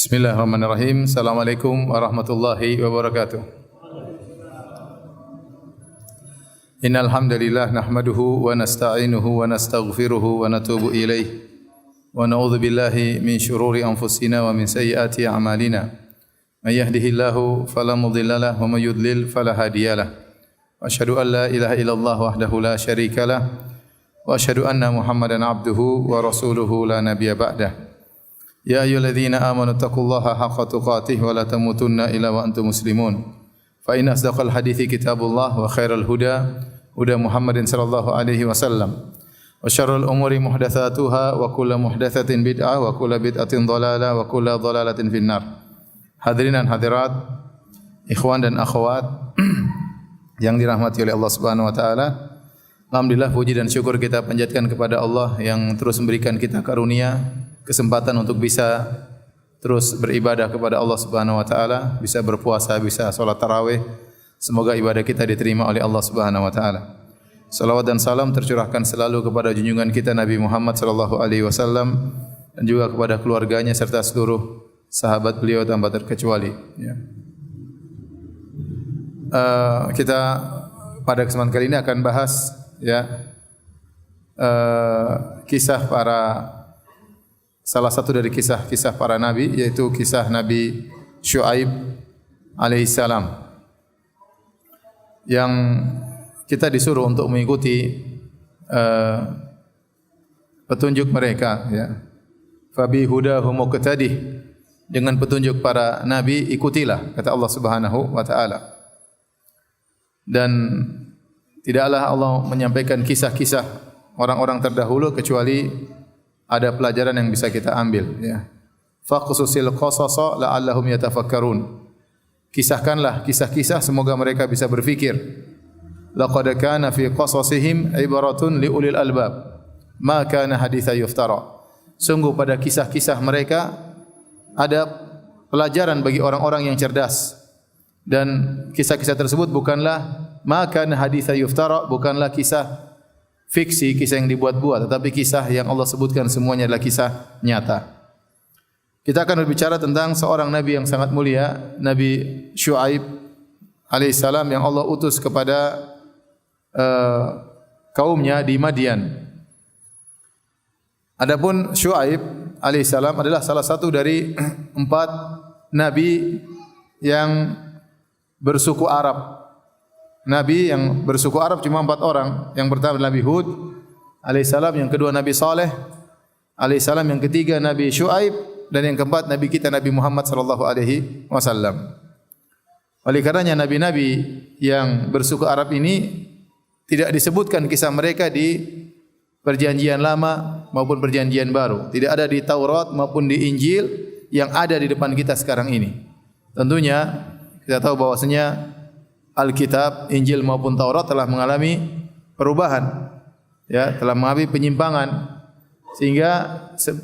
Bismillahirrahmanirrahim. Assalamualaikum warahmatullahi wabarakatuh. Innal hamdalillah nahmaduhu wa nasta'inuhu wa nastaghfiruhu wa natubu ilaih. Wa na'udzu billahi min shururi anfusina wa min sayyiati a'malina. May yahdihillahu fala mudilla lahu wa may yudlil fala hadiyalah. Wa asyhadu an la ilaha illallah wahdahu la syarikalah wa asyhadu anna Muhammadan abduhu wa rasuluhu la nabiyya ba'dah. Ya ayyuhalladzina amanu taqullaha haqqa tuqatih wa la tamutunna illa wa antum muslimun. Fa inna asdaqal hadithi kitabullah wa khairal huda huda Muhammadin sallallahu alaihi wasallam. Wa syarrul umuri muhdatsatuha wa kullu muhdatsatin bid'ah wa kullu bid'atin dhalalah wa kullu dhalalatin finnar. Hadirin dan hadirat, ikhwan dan akhwat yang dirahmati oleh Allah Subhanahu wa taala. Alhamdulillah, puji dan syukur kita panjatkan kepada Allah yang terus memberikan kita karunia, kesempatan untuk bisa terus beribadah kepada Allah Subhanahu wa taala, bisa berpuasa, bisa salat tarawih. Semoga ibadah kita diterima oleh Allah Subhanahu wa taala. Salawat dan salam tercurahkan selalu kepada junjungan kita Nabi Muhammad sallallahu alaihi wasallam dan juga kepada keluarganya serta seluruh sahabat beliau tanpa terkecuali, ya. Kita pada kesempatan kali ini akan bahas, ya, kisah salah satu dari kisah-kisah para nabi, yaitu kisah Nabi Syuaib alaihissalam, yang kita disuruh untuk mengikuti petunjuk mereka, ya. Fabi hudahum muqtadih, dengan petunjuk para nabi ikutilah, kata Allah Subhanahu wa taala. Dan tidaklah Allah menyampaikan kisah-kisah orang-orang terdahulu kecuali ada pelajaran yang bisa kita ambil, ya. Faqsusil qasasa la'allahum yatafakkarun. Kisahkanlah kisah-kisah semoga mereka bisa berfikir. Laqad kana fi qasasihim ibaratun liulil albab ma kana haditsa yuftara. Sungguh pada kisah-kisah mereka ada pelajaran bagi orang-orang yang cerdas, dan kisah-kisah tersebut bukanlah ma kana haditsa yuftara, bukanlah kisah fiksi, kisah yang dibuat-buat, tetapi kisah yang Allah sebutkan semuanya adalah kisah nyata. Kita akan berbicara tentang seorang nabi yang sangat mulia, Nabi Syuaib alaihissalam, yang Allah utus kepada kaumnya di Madian. Adapun Syuaib alaihissalam adalah salah satu dari 4 nabi yang bersuku Arab. Nabi yang bersuku Arab cuma 4 orang. Yang pertama Nabi Hud alaihissalam, yang kedua Nabi Saleh alaihissalam, yang ketiga Nabi Syuaib, dan yang keempat Nabi kita Nabi Muhammad sallallahu alaihi wasallam. Oleh karenanya nabi-nabi yang bersuku Arab ini tidak disebutkan kisah mereka di Perjanjian Lama maupun Perjanjian Baru. Tidak ada di Taurat maupun di Injil yang ada di depan kita sekarang ini. Tentunya kita tahu bahwasanya Alkitab, Injil maupun Taurat telah mengalami perubahan, ya, telah mengalami penyimpangan, sehingga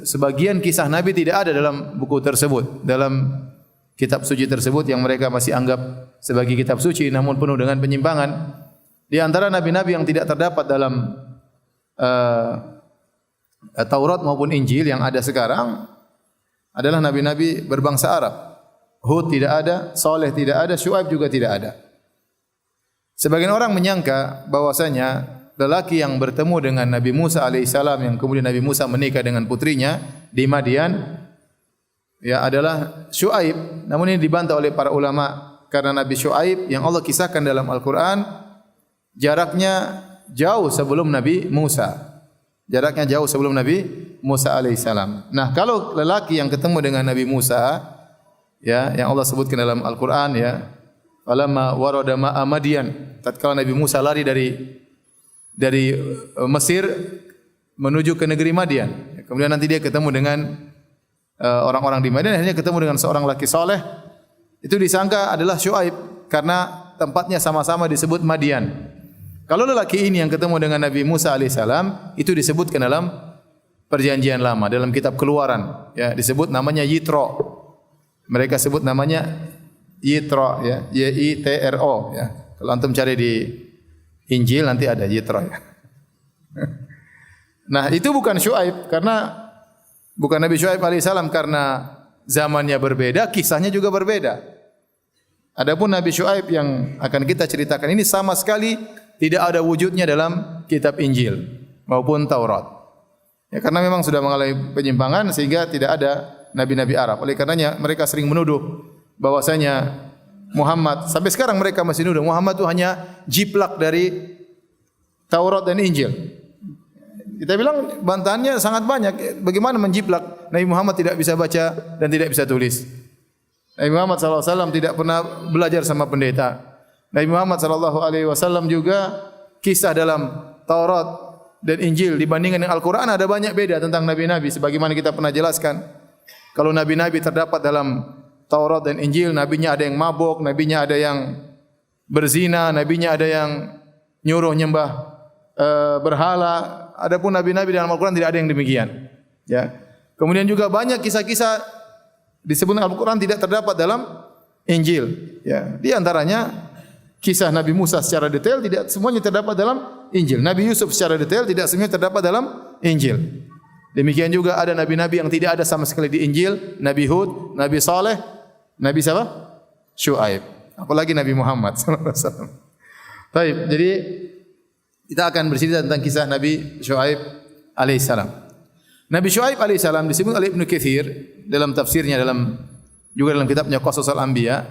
sebagian kisah Nabi tidak ada dalam buku tersebut, dalam kitab suci tersebut yang mereka masih anggap sebagai kitab suci, namun penuh dengan penyimpangan. Di antara nabi-nabi yang tidak terdapat dalam Taurat maupun Injil yang ada sekarang adalah nabi-nabi berbangsa Arab. Hud tidak ada, Saleh tidak ada, Syuaib juga tidak ada. Sebagian orang menyangka bahwasanya lelaki yang bertemu dengan Nabi Musa alaihissalam, yang kemudian Nabi Musa menikah dengan putrinya di Madian, ya, adalah Syuaib. Namun ini dibantah oleh para ulama, karena Nabi Syuaib yang Allah kisahkan dalam Al-Quran jaraknya jauh sebelum Nabi Musa. Jaraknya jauh sebelum Nabi Musa alaihissalam. Nah, kalau lelaki yang ketemu dengan Nabi Musa, ya, yang Allah sebutkan dalam Al-Quran, ya, falamma warada ma'a Madian, tatkala Nabi Musa lari dari Mesir menuju ke negeri Madian. Kemudian nanti dia ketemu dengan orang-orang di Madian, akhirnya ketemu dengan seorang laki saleh. Itu disangka adalah Syuaib karena tempatnya sama-sama disebut Madian. Kalau lelaki ini yang ketemu dengan Nabi Musa alaihissalam, itu disebutkan dalam Perjanjian Lama, dalam kitab Keluaran, ya, disebut namanya Yitro. Mereka sebut namanya Yitro, ya, Y-I-T-R-O, ya. Kalau antum cari di Injil nanti ada Yitro, ya. Nah, itu bukan Syuaib, karena bukan Nabi Syuaib alaihissalam, karena zamannya berbeda, kisahnya juga berbeda. Adapun Nabi Syuaib yang akan kita ceritakan ini sama sekali tidak ada wujudnya dalam kitab Injil maupun Taurat. Ya, karena memang sudah mengalami penyimpangan sehingga tidak ada nabi-nabi Arab. Oleh karenanya mereka sering menuduh bahwasanya Muhammad, sampai sekarang mereka masih menuduh Muhammad itu hanya jiplak dari Taurat dan Injil. Kita bilang bantahannya sangat banyak. Bagaimana menjiplak? Nabi Muhammad tidak bisa baca dan tidak bisa tulis. Nabi Muhammad SAW tidak pernah belajar sama pendeta. Nabi Muhammad SAW juga kisah dalam Taurat dan Injil dibandingkan dengan Al-Quran ada banyak beda tentang Nabi-Nabi. Sebagaimana kita pernah jelaskan. Kalau Nabi-Nabi terdapat dalam Taurat dan Injil, Nabinya ada yang mabuk, Nabinya ada yang berzina, Nabinya ada yang nyuruh nyembah berhala. Adapun Nabi-Nabi dalam Al-Quran tidak ada yang demikian. Ya. Kemudian juga banyak kisah-kisah disebut Al-Quran tidak terdapat dalam Injil. Ya. Di antaranya kisah Nabi Musa secara detail tidak semuanya terdapat dalam Injil. Nabi Yusuf secara detail tidak semuanya terdapat dalam Injil. Demikian juga ada nabi-nabi yang tidak ada sama sekali di Injil, Nabi Hud, Nabi Saleh, Nabi siapa? Syuaib. Apalagi Nabi Muhammad sallallahu alaihi wasallam. Baik, jadi kita akan bercerita tentang kisah Nabi Syuaib alaihissalam. Nabi Syuaib alaihissalam disebut oleh Ibnu Katsir dalam tafsirnya juga dalam kitabnya Qasasul Anbiya.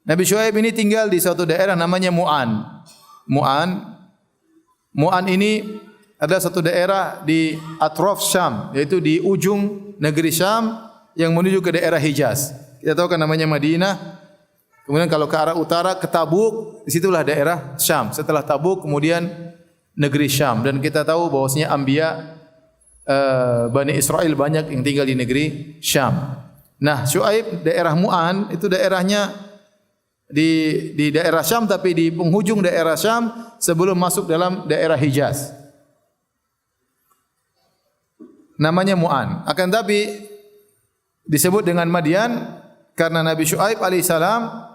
Nabi Syuaib ini tinggal di suatu daerah namanya Mu'an. Mu'an ini adalah satu daerah di atraf Syam, yaitu di ujung negeri Syam yang menuju ke daerah Hijaz. Kita tahu kan namanya Madinah. Kemudian kalau ke arah utara ke Tabuk, disitulah daerah Syam. Setelah Tabuk kemudian negeri Syam. Dan kita tahu bahwasanya Anbiya Bani Israel banyak yang tinggal di negeri Syam. Nah, Syuaib daerah Mu'an itu daerahnya di daerah Syam tapi di penghujung daerah Syam sebelum masuk dalam daerah Hijaz. Namanya Mu'an. Akan tapi disebut dengan Madian karena Nabi Syuaib alaihissalam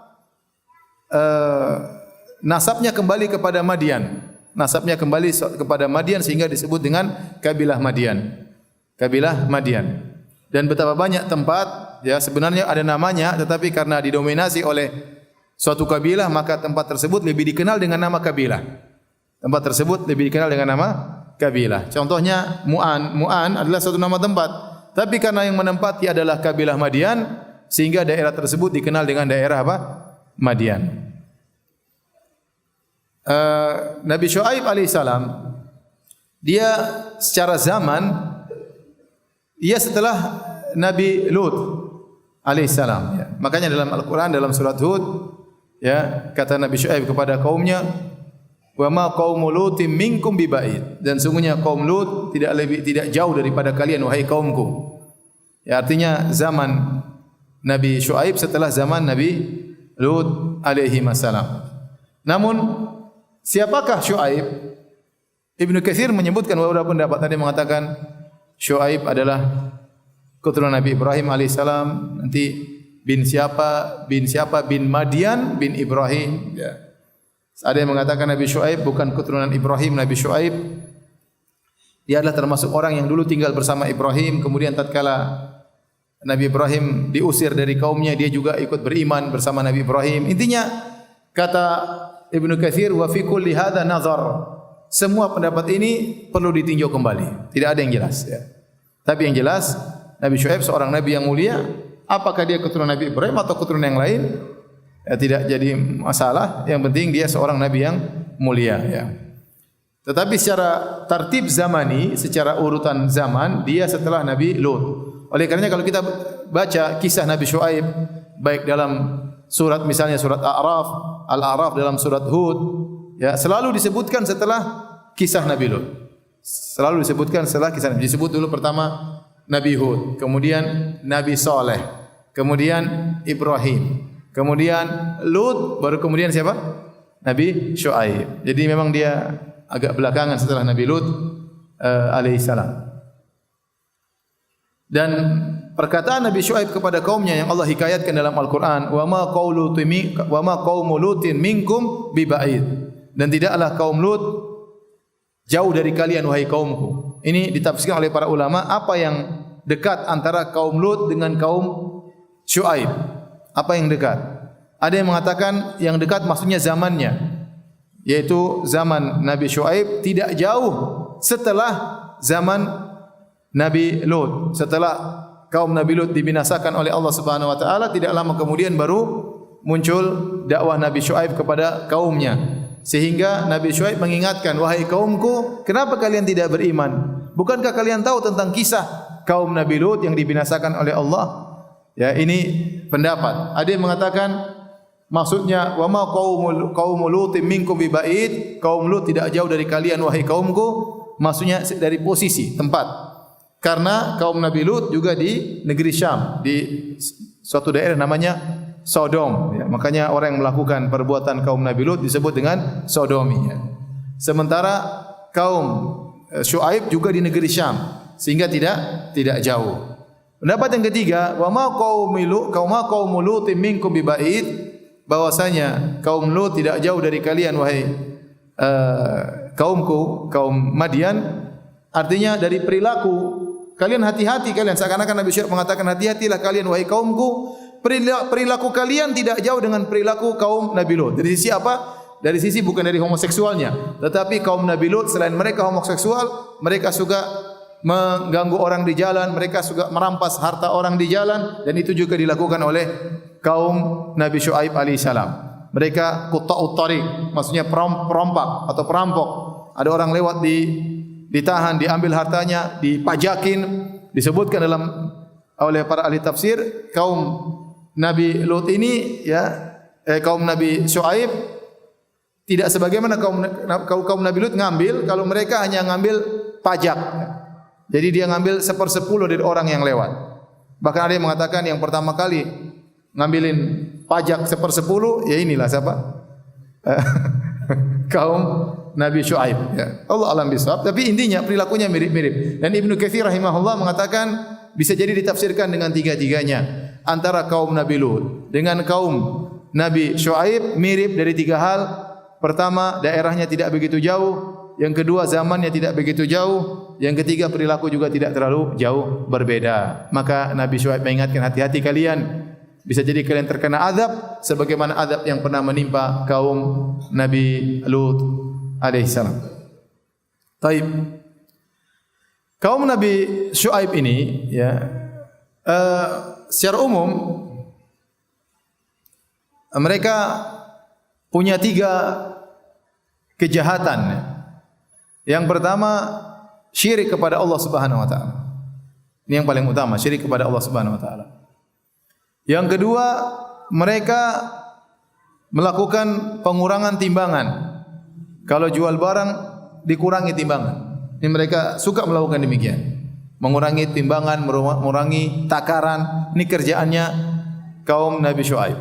nasabnya kembali kepada Madian. Nasabnya kembali kepada Madian sehingga disebut dengan kabilah Madian. Kabilah Madian. Dan betapa banyak tempat ya sebenarnya ada namanya tetapi karena didominasi oleh suatu kabilah maka tempat tersebut lebih dikenal dengan nama kabilah. Tempat tersebut lebih dikenal dengan nama kabilah. Contohnya Mu'an. Mu'an adalah suatu nama tempat. Tapi karena yang menempati adalah kabilah Madian sehingga daerah tersebut dikenal dengan daerah apa? Madian. Nabi Syuaib alaihissalam dia secara zaman ia setelah Nabi Lut alaihissalam ya. Makanya dalam Al-Quran dalam surat Hud ya kata Nabi Syuaib kepada kaumnya wa ma qaumu lutim minkum biba'id dan sungguhnya kaum Lut tidak jauh daripada kalian wahai kaumku. Ya artinya zaman Nabi Syuaib setelah zaman Nabi Lut alaihi wasallam. Namun siapakah Syuaib? Ibnu Katsir menyebutkan beberapa pendapat tadi mengatakan Syuaib adalah keturunan Nabi Ibrahim alaihissalam. Nanti bin siapa bin Madian bin Ibrahim. Ya. Ada yang mengatakan Nabi Syuaib bukan keturunan Ibrahim. Nabi Syuaib dia adalah termasuk orang yang dulu tinggal bersama Ibrahim. Kemudian tatkala Nabi Ibrahim diusir dari kaumnya, dia juga ikut beriman bersama Nabi Ibrahim. Intinya kata Ibnu Katsir wa fi kulli hadza nazar. Semua pendapat ini perlu ditinjau kembali. Tidak ada yang jelas ya. Tapi yang jelas Nabi Syuaib seorang nabi yang mulia. Apakah dia keturunan Nabi Ibrahim atau keturunan yang lain? Ya, tidak jadi masalah. Yang penting dia seorang nabi yang mulia ya. Tetapi secara tartib zamani, secara urutan zaman dia setelah Nabi Lut. Oleh karenanya kalau kita baca kisah Nabi Syuaib baik dalam surat misalnya surat Al-A'raf dalam surat Hud ya selalu disebutkan setelah kisah Nabi Lut. Selalu disebutkan setelah kisah Nabi. Disebut dulu pertama Nabi Hud, kemudian Nabi Saleh, kemudian Ibrahim, kemudian Lut, baru kemudian siapa? Nabi Syuaib. Jadi memang dia agak belakangan setelah Nabi Lut alaihissalam. Dan perkataan Nabi Syuaib kepada kaumnya yang Allah hikayatkan dalam Al-Quran, wa ma qaumu lutin minkum biba'id. Dan tidaklah kaum Lut jauh dari kalian wahai kaumku. Ini ditafsirkan oleh para ulama apa yang dekat antara kaum Lut dengan kaum Syuaib. Apa yang dekat? Ada yang mengatakan yang dekat maksudnya zamannya, yaitu zaman Nabi Syuaib tidak jauh setelah zaman Nabi Lut. Setelah kaum Nabi Lut dibinasakan oleh Allah Subhanahu wa taala, tidak lama kemudian baru muncul dakwah Nabi Syuaib kepada kaumnya. Sehingga Nabi Syuaib mengingatkan, wahai kaumku, kenapa kalian tidak beriman? Bukankah kalian tahu tentang kisah kaum Nabi Lut yang dibinasakan oleh Allah? Ya, ini pendapat. Ada yang mengatakan maksudnya wa ma qaumul Lutin minkum biba'id, kaum Lut tidak jauh dari kalian wahai kaumku. Maksudnya dari posisi, tempat. Karena kaum Nabi Lut juga di negeri Syam, di suatu daerah namanya Sodom. Ya, makanya orang yang melakukan perbuatan kaum Nabi Lut disebut dengan Sodomi. Ya. Sementara kaum Syuaib juga di negeri Syam, sehingga tidak jauh. Pendapat yang ketiga, wa ma qaumul Lutin minkum biba'id, bahwasanya kaum Lut tidak jauh dari kalian wahai kaumku, kaum Madian. Artinya dari perilaku kalian hati-hati kalian, seakan-akan Nabi Syuaib mengatakan hati-hatilah kalian wahai kaumku, perilaku kalian tidak jauh dengan perilaku kaum Nabi Lut. Dari sisi apa? Dari sisi bukan dari homoseksualnya, tetapi kaum Nabi Lut selain mereka homoseksual, mereka suka mengganggu orang di jalan, mereka suka merampas harta orang di jalan, dan itu juga dilakukan oleh kaum Nabi Syuaib alaihissalam. Mereka qutta'ut thariq, maksudnya perompak atau perampok. Ada orang lewat ditahan, diambil hartanya, dipajakin. Disebutkan oleh para ahli tafsir, kaum Nabi Lut ini kaum Nabi Syuaib tidak sebagaimana kaum Nabi Lut ngambil, kalau mereka hanya ngambil pajak. Jadi dia ngambil 1/10 dari orang yang lewat. Bahkan ada yang mengatakan yang pertama kali ngambilin pajak 1/10 ya inilah siapa? Kaum Nabi Syuaib. Ya. Allah alam bisawab. Tapi intinya perilakunya mirip-mirip. Dan Ibnu Katsir rahimahullah mengatakan bisa jadi ditafsirkan dengan tiga-tiganya. Antara kaum Nabi Lut dengan kaum Nabi Syuaib mirip dari tiga hal. Pertama, daerahnya tidak begitu jauh. Yang kedua, zamannya tidak begitu jauh. Yang ketiga, perilaku juga tidak terlalu jauh berbeda. Maka Nabi Syuaib mengingatkan, hati-hati kalian. Bisa jadi kalian terkena azab sebagaimana azab yang pernah menimpa kaum Nabi Lut alaihissalam. Taib. Kaum Nabi Syuaib ini secara umum mereka punya 3 kejahatan. Yang pertama, syirik kepada Allah Subhanahu wa taala. Ini yang paling utama, syirik kepada Allah Subhanahu wa taala. Yang kedua, mereka melakukan pengurangan timbangan. Kalau jual barang dikurangi timbangan. Ini mereka suka melakukan demikian. Mengurangi timbangan, mengurangi takaran. Ini kerjaannya kaum Nabi Syuaib.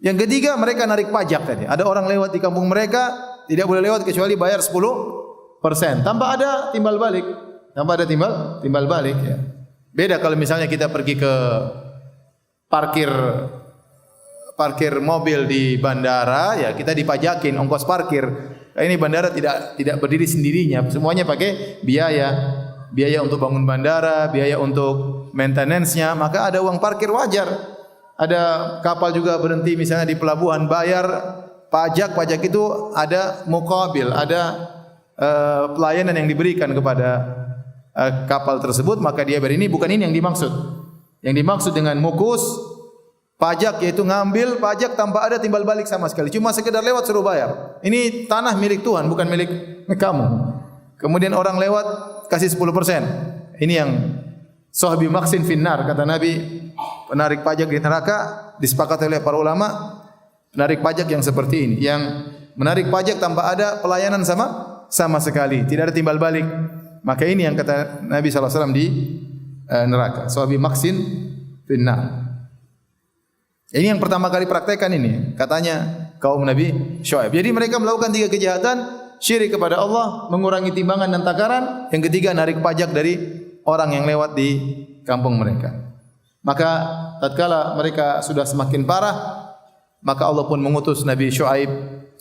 Yang ketiga, mereka narik pajak tadi. Ada orang lewat di kampung mereka, tidak boleh lewat kecuali bayar 10% tanpa ada timbal balik. Tanpa ada timbal balik ya. Beda kalau misalnya kita pergi ke parkir mobil di bandara, ya kita dipajakin ongkos parkir. Ini bandara tidak berdiri sendirinya, semuanya pakai biaya untuk bangun bandara, biaya untuk maintenance-nya, maka ada uang parkir wajar. Ada kapal juga berhenti misalnya di pelabuhan, bayar pajak itu ada muqabil, ada pelayanan yang diberikan kepada kapal tersebut, maka dia ini bukan ini yang dimaksud. Yang dimaksud dengan mukus pajak yaitu ngambil pajak tanpa ada timbal balik sama sekali. Cuma sekedar lewat suruh bayar. Ini tanah milik Tuhan, bukan milik kamu. Kemudian orang lewat kasih 10%. Ini yang sahabi maksin finnar, kata Nabi, penarik pajak di neraka. Disepakati oleh para ulama, penarik pajak yang seperti ini, yang menarik pajak tanpa ada pelayanan sama sekali, tidak ada timbal balik. Maka ini yang kata Nabi SAW di neraka. Sahabi maksin finnar. Ini yang pertama kali praktekkan ini, katanya kaum Nabi Syuaib. Jadi mereka melakukan 3 kejahatan, syirik kepada Allah, mengurangi timbangan dan takaran. Yang ketiga, narik pajak dari orang yang lewat di kampung mereka. Maka tatkala mereka sudah semakin parah, maka Allah pun mengutus Nabi Syuaib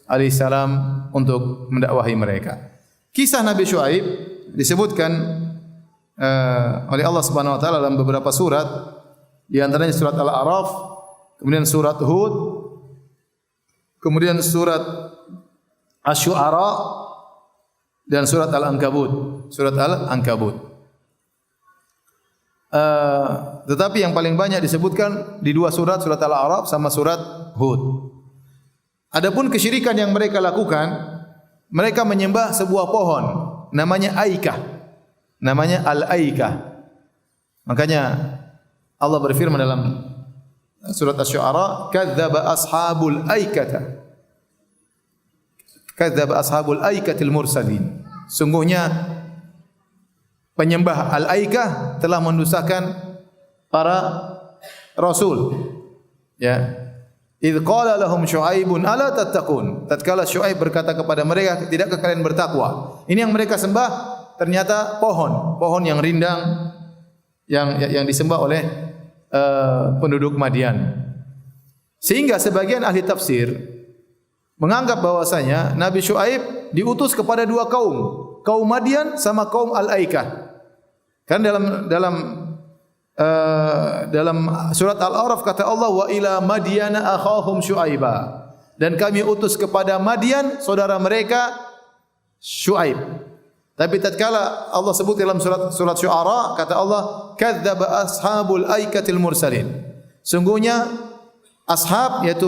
alaihissalam untuk mendakwahi mereka. Kisah Nabi Syuaib disebutkan oleh Allah Subhanahu wa taala dalam beberapa surat. Di antaranya surat Al-A'raf, kemudian surat Hud, kemudian surat Asy-Syu'ara dan surat Al-Ankabut. Surat Al-Ankabut. Tetapi yang paling banyak disebutkan di dua surat Al-A'raf sama surat Hud. Adapun kesyirikan yang mereka lakukan, mereka menyembah sebuah pohon namanya Aikah. Namanya Al-Aikah. Makanya Allah berfirman dalam surat Asy-Syu'ara, "Kadzdzaba ashabul aikata." Kadzdzaba ashabul aikatil mursalin. Sungguhnya penyembah Al-Aikah telah mendustakan para rasul. Ya. Idz qala lahum Syu'aibun ala tattaqun. Tatkala Syu'aib berkata kepada mereka, tidakkah kalian bertakwa? Ini yang mereka sembah ternyata pohon yang rindang yang disembah oleh penduduk Madian. Sehingga sebagian ahli tafsir menganggap bahwasanya Nabi Syu'aib diutus kepada dua kaum Madian sama kaum Al-Aikah. Kan dalam surat Al-A'raf kata Allah, wa ila Madyana akhahum Syu'aiba, dan kami utus kepada Madian saudara mereka Syu'aib. Tapi tatkala Allah sebut dalam surat Syu'ara, kata Allah, kadzdzaba ashabul aikatil mursalin. Sungguhnya ashab yaitu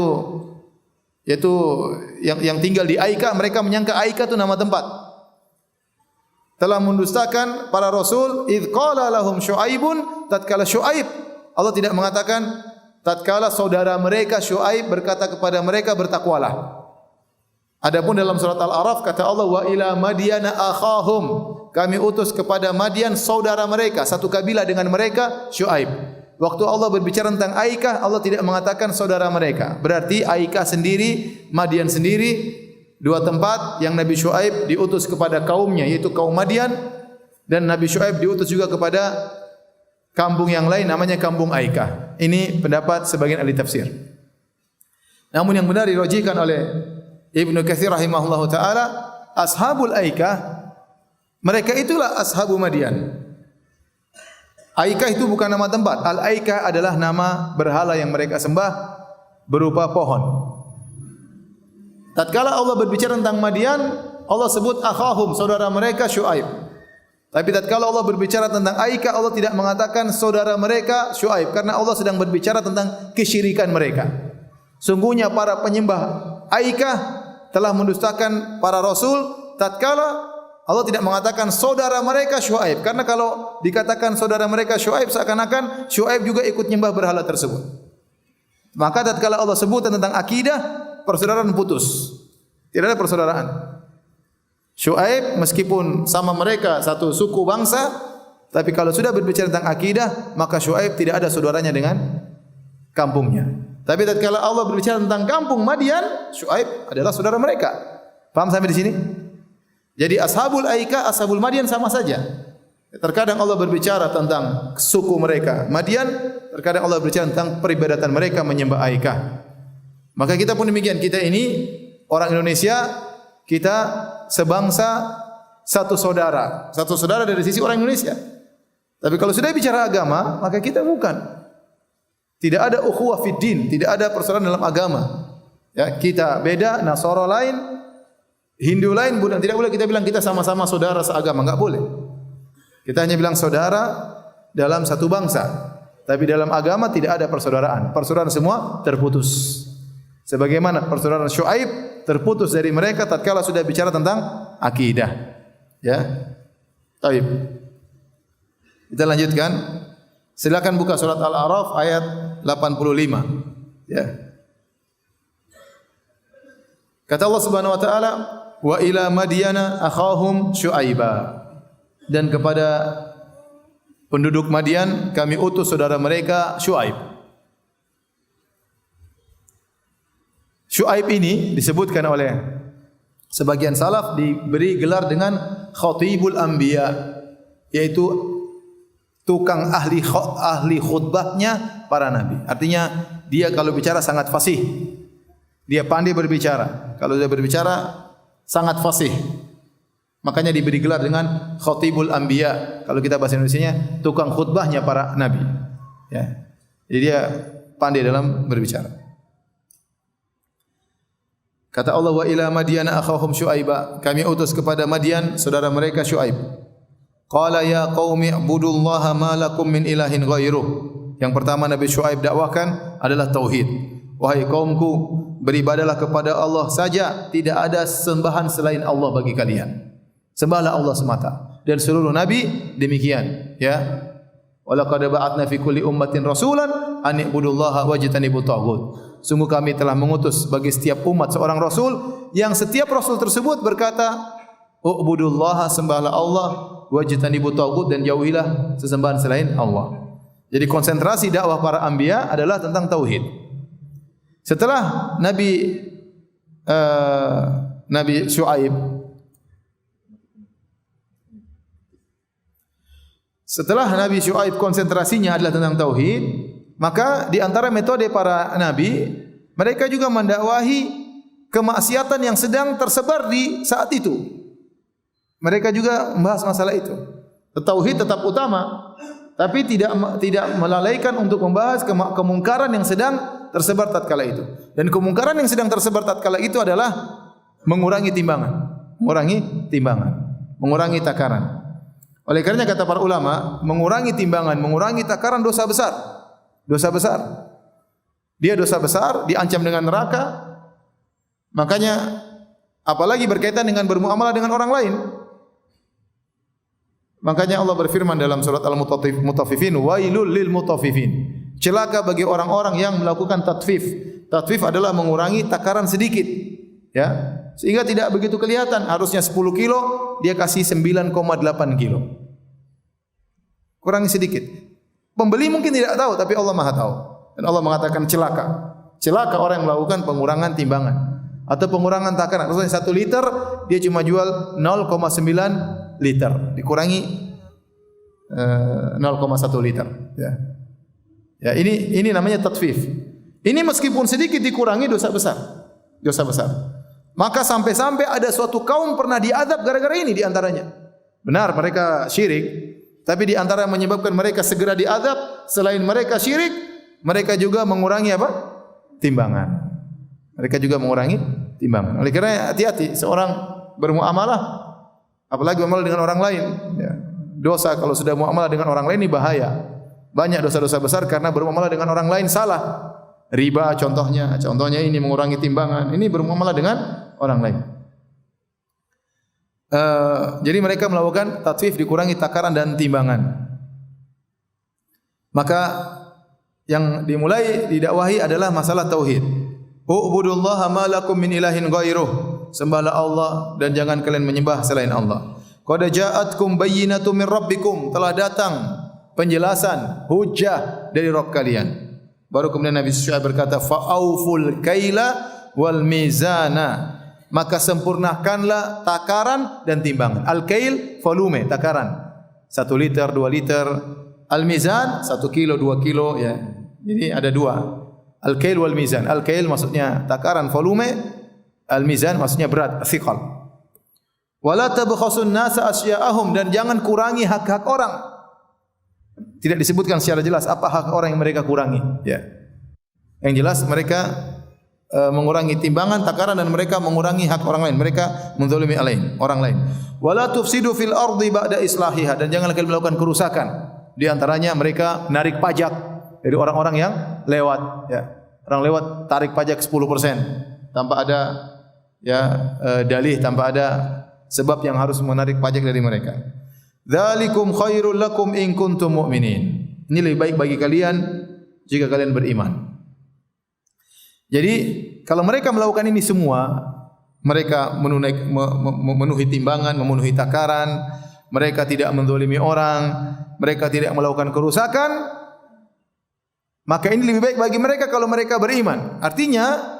yang tinggal di Aikah, mereka menyangka Aikah itu nama tempat. Telah mendustakan para rasul. Idz qala lahum Syu'aibun, tatkala Syu'aib, Allah tidak mengatakan tatkala saudara mereka Syu'aib berkata kepada mereka bertakwalah. Adapun dalam surat Al-A'raf kata Allah, wa ila Madyana akhahum, kami utus kepada Madian saudara mereka, satu kabilah dengan mereka Syu'aib. Waktu Allah berbicara tentang Aikah, Allah tidak mengatakan saudara mereka. Berarti Aikah sendiri, Madian sendiri, dua tempat yang Nabi Syu'aib diutus kepada kaumnya, yaitu kaum Madian, dan Nabi Syu'aib diutus juga kepada kampung yang lain namanya kampung Aikah. Ini pendapat sebagian ahli tafsir. Namun yang benar dirajihkan oleh Ibnu Katsir rahimahullahu taala, ashabul Aikah mereka itulah ashabu Madian. Aikah itu bukan nama tempat. Al-Aikah adalah nama berhala yang mereka sembah berupa pohon. Tatkala Allah berbicara tentang Madian, Allah sebut akhahum, saudara mereka Syu'aib. Tapi tatkala Allah berbicara tentang Aikah, Allah tidak mengatakan saudara mereka Syu'aib, karena Allah sedang berbicara tentang kesyirikan mereka. Sungguhnya para penyembah Aikah telah mendustakan para rasul. Tatkala Allah tidak mengatakan saudara mereka Syu'aib, karena kalau dikatakan saudara mereka Syu'aib, seakan-akan Syu'aib juga ikut menyembah berhala tersebut. Maka tatkala Allah sebut tentang akidah, persaudaraan putus. Tidak ada persaudaraan. Syu'aib meskipun sama mereka satu suku bangsa, tapi kalau sudah berbicara tentang akidah, maka Syu'aib tidak ada saudaranya dengan kampungnya. Tapi tatkala Allah berbicara tentang kampung Madian, Syu'aib adalah saudara mereka. Paham sampai di sini? Jadi ashabul Aikah, ashabul Madian sama saja. Terkadang Allah berbicara tentang suku mereka Madian, terkadang Allah berbicara tentang peribadatan mereka menyembah Aikah. Maka kita pun demikian, kita ini orang Indonesia, kita sebangsa, satu saudara dari sisi orang Indonesia. Tapi kalau sudah bicara agama, maka kita bukan. Tidak ada ukhuwah fid din, tidak ada persaudaraan dalam agama. Ya, kita beda, Nasara lain, Hindu lain, bukan, tidak boleh kita bilang kita sama-sama saudara seagama, enggak boleh. Kita hanya bilang saudara dalam satu bangsa. Tapi dalam agama tidak ada persaudaraan. Persaudaraan semua terputus. Sebagaimana persaudaraan Syu'aib terputus dari mereka tatkala sudah bicara tentang akidah. Ya. Baik. Kita lanjutkan. Silakan buka surat Al-A'raf ayat 85. Ya. Kata Allah Subhanahu wa taala, wa ila Madyana akhahum Syu'aiba. Dan kepada penduduk Madian kami utus saudara mereka Syu'aib. Syu'aib ini disebutkan oleh sebagian salaf diberi gelar dengan khatibul anbiya, yaitu tukang ahli khutbahnya para nabi. Artinya dia kalau bicara sangat fasih. Dia pandai berbicara. Kalau dia berbicara sangat fasih. Makanya diberi gelar dengan khatibul anbiya. Kalau kita bahasa Indonesianya tukang khutbahnya para nabi. Ya. Jadi dia pandai dalam berbicara. Kata Allah, wa ila Madyan akhahum Syuaiba, kami utus kepada Madian saudara mereka Syuaib. Qala ya qaumi ibudullaha ma lakum min ilahin ghairuh. Yang pertama Nabi Syuaib dakwahkan adalah tauhid. Wahai kaumku, beribadalah kepada Allah saja, tidak ada sembahan selain Allah bagi kalian. Sembahlah Allah semata. Dan seluruh nabi demikian, ya. Walaqad ba'atna fi kulli ummatin rasulan an ibudullaha wajtanibut taghut. Sungguh kami telah mengutus bagi setiap umat seorang rasul yang setiap rasul tersebut berkata, "Ubudullaha, sembahlah Allah, wajtanibut taghut, dan jauhilah sesembahan selain Allah." Jadi konsentrasi dakwah para anbiya adalah tentang tauhid. Setelah Nabi Syuaib, setelah Nabi Syuaib konsentrasinya adalah tentang tauhid, maka di antara metode para nabi, mereka juga mendakwahi kemaksiatan yang sedang tersebar di saat itu. Mereka juga membahas masalah itu. Tauhid tetap utama, tapi tidak melalaikan untuk membahas kemungkaran yang sedang tersebar tatkala itu. Dan kemungkaran yang sedang tersebar tatkala itu adalah mengurangi timbangan, mengurangi takaran. Oleh karenanya kata para ulama, mengurangi timbangan, mengurangi takaran dosa besar. Dosa besar. Dia dosa besar, diancam dengan neraka. Makanya apalagi berkaitan dengan bermuamalah dengan orang lain. Makanya Allah berfirman dalam surat Al-Mutaffifin, wailul lil mutaffifin. Celaka bagi orang-orang yang melakukan tatfif. Tatfif adalah mengurangi takaran sedikit, ya. Sehingga tidak begitu kelihatan, harusnya 10 kilo, dia kasih 9,8 kilo. Kurangi sedikit. Pembeli mungkin tidak tahu, tapi Allah Maha tahu. Dan Allah mengatakan celaka. Celaka orang yang melakukan pengurangan timbangan atau pengurangan takaran. Maksudnya 1 liter dia cuma jual 0,9 liter, dikurangi 0,1 liter, ya. Ya, ini namanya tatfif. Ini meskipun sedikit dikurangi dosa besar. Dosa besar. Maka sampai-sampai ada suatu kaum pernah diazab gara-gara ini di antaranya. Benar mereka syirik, tapi di antara yang menyebabkan mereka segera diazab selain mereka syirik, mereka juga mengurangi apa? Timbangan. Mereka juga mengurangi timbangan. Oleh karena hati-hati seorang bermuamalah, apalagi muamalah dengan orang lain, ya. Dosa kalau sudah muamalah dengan orang lain ini bahaya. Banyak dosa-dosa besar karena bermuamalah dengan orang lain salah. Riba contohnya ini mengurangi timbangan. Ini bermuamalah dengan orang lain. Jadi mereka melakukan tatfif, dikurangi takaran dan timbangan. Maka yang dimulai didakwahi adalah masalah tauhid. Ubudullaha ma lakum min ilahin ghairuh. Sembahlah Allah dan jangan kalian menyembah selain Allah. Qad ja'atkum bayyinatun min rabbikum. Telah datang penjelasan, hujjah dari Rabb kalian. Baru kemudian Nabi Syuaib berkata, fa'auful kaila wal mizana. Maka sempurnakanlah takaran dan timbangan. Al-kail, volume, takaran. 1 liter, 2 liter. Al-mizan, 1 kilo, 2 kilo. Ya. Jadi ada 2. Al-kail wal mizan. Al-kail maksudnya takaran, volume. Al-mizan maksudnya berat, thiqal. Wala tabkhasun nasa asya'ahum, dan jangan kurangi hak-hak orang. Tidak disebutkan secara jelas apa hak orang yang mereka kurangi, ya. Yang jelas mereka mengurangi timbangan, takaran, dan mereka mengurangi hak orang lain. Mereka menzalimi orang lain. Wala tufsidu fil ardi ba'da islahiha, dan janganlah kalian melakukan kerusakan. Di antaranya mereka narik pajak dari orang-orang yang lewat, ya. Orang lewat tarik pajak 10% tanpa ada dalih, tanpa ada sebab yang harus menarik pajak dari mereka. Dzalikum khairul lakum in kuntum mu'minin. Ini lebih baik bagi kalian jika kalian beriman. Jadi kalau mereka melakukan ini semua, mereka memenuhi timbangan, memenuhi takaran, mereka tidak menzalimi orang, mereka tidak melakukan kerusakan, maka ini lebih baik bagi mereka kalau mereka beriman. Artinya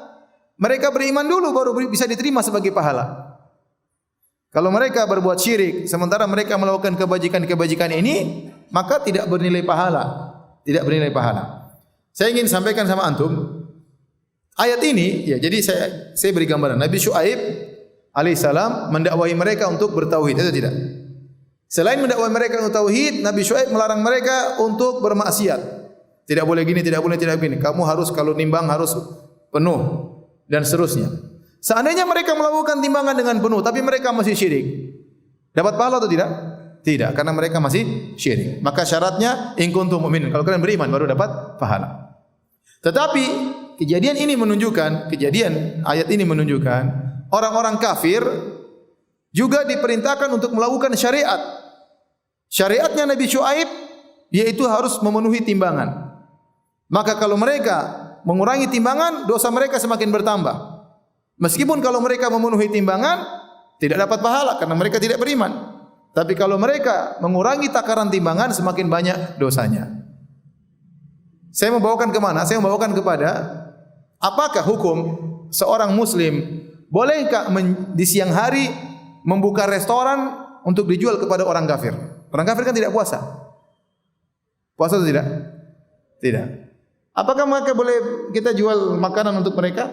mereka beriman dulu baru bisa diterima sebagai pahala. Kalau mereka berbuat syirik sementara mereka melakukan kebajikan-kebajikan ini, maka tidak bernilai pahala. Tidak bernilai pahala. Saya ingin sampaikan sama antum ayat ini, ya, jadi saya beri gambaran. Nabi Syuaib alaihissalam mendakwahi mereka untuk bertauhid, atau tidak? Selain mendakwahi mereka untuk tauhid, Nabi Syuaib melarang mereka untuk bermaksiat. Tidak boleh gini, tidak boleh, tidak begini. Kamu harus kalau nimbang harus penuh dan seterusnya. Seandainya mereka melakukan timbangan dengan penuh tapi mereka masih syirik, dapat pahala atau tidak? Tidak, karena mereka masih syirik. Maka syaratnya in kuntum mu'minin. Kalau kalian beriman baru dapat pahala. Tetapi kejadian ayat ini menunjukkan orang-orang kafir juga diperintahkan untuk melakukan syariat. Syariatnya Nabi Syuaib yaitu harus memenuhi timbangan. Maka kalau mereka mengurangi timbangan, dosa mereka semakin bertambah. Meskipun kalau mereka memenuhi timbangan tidak dapat pahala karena mereka tidak beriman. Tapi kalau mereka mengurangi takaran timbangan, semakin banyak dosanya. Saya membawakan kemana? Saya membawakan kepada apakah hukum seorang muslim bolehkah di siang hari membuka restoran untuk dijual kepada orang kafir? Orang kafir kan tidak puasa. Puasa atau tidak? Tidak. Apakah mereka boleh kita jual makanan untuk mereka?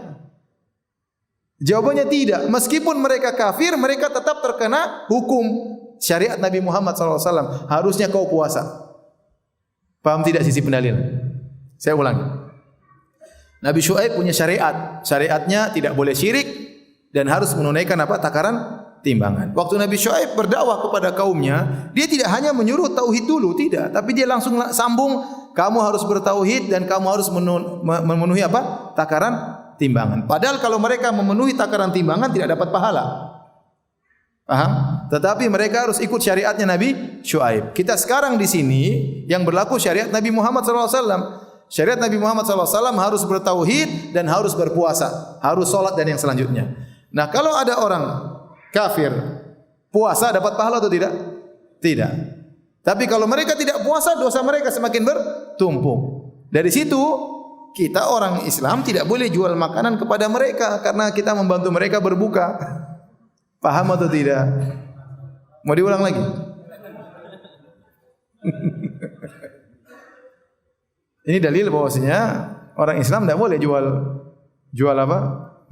Jawabannya tidak. Meskipun mereka kafir, mereka tetap terkena hukum syariat Nabi Muhammad SAW. Harusnya kau puasa. Paham tidak sisi pendalilan? Saya ulangi. Nabi Syuaib punya syariat. Syariatnya tidak boleh syirik dan harus menunaikan apa? Takaran timbangan. Waktu Nabi Syuaib berdakwah kepada kaumnya, dia tidak hanya menyuruh tauhid dulu, tidak, tapi dia langsung sambung, kamu harus bertauhid dan kamu harus memenuhi apa? Takaran timbangan. Padahal kalau mereka memenuhi takaran timbangan tidak dapat pahala. Paham? Tetapi mereka harus ikut syariatnya Nabi Syuaib. Kita sekarang di sini yang berlaku syariat Nabi Muhammad SAW. Syariat Nabi Muhammad SAW harus bertauhid dan harus berpuasa, harus solat dan yang selanjutnya. Nah, kalau ada orang kafir puasa dapat pahala atau tidak? Tidak. Tapi kalau mereka tidak puasa, dosa mereka semakin bertumpuk. Dari situ kita orang Islam tidak boleh jual makanan kepada mereka karena kita membantu mereka berbuka. Paham atau tidak? Mau diulang lagi? Ini dalil bahwasanya orang Islam tidak boleh jual apa?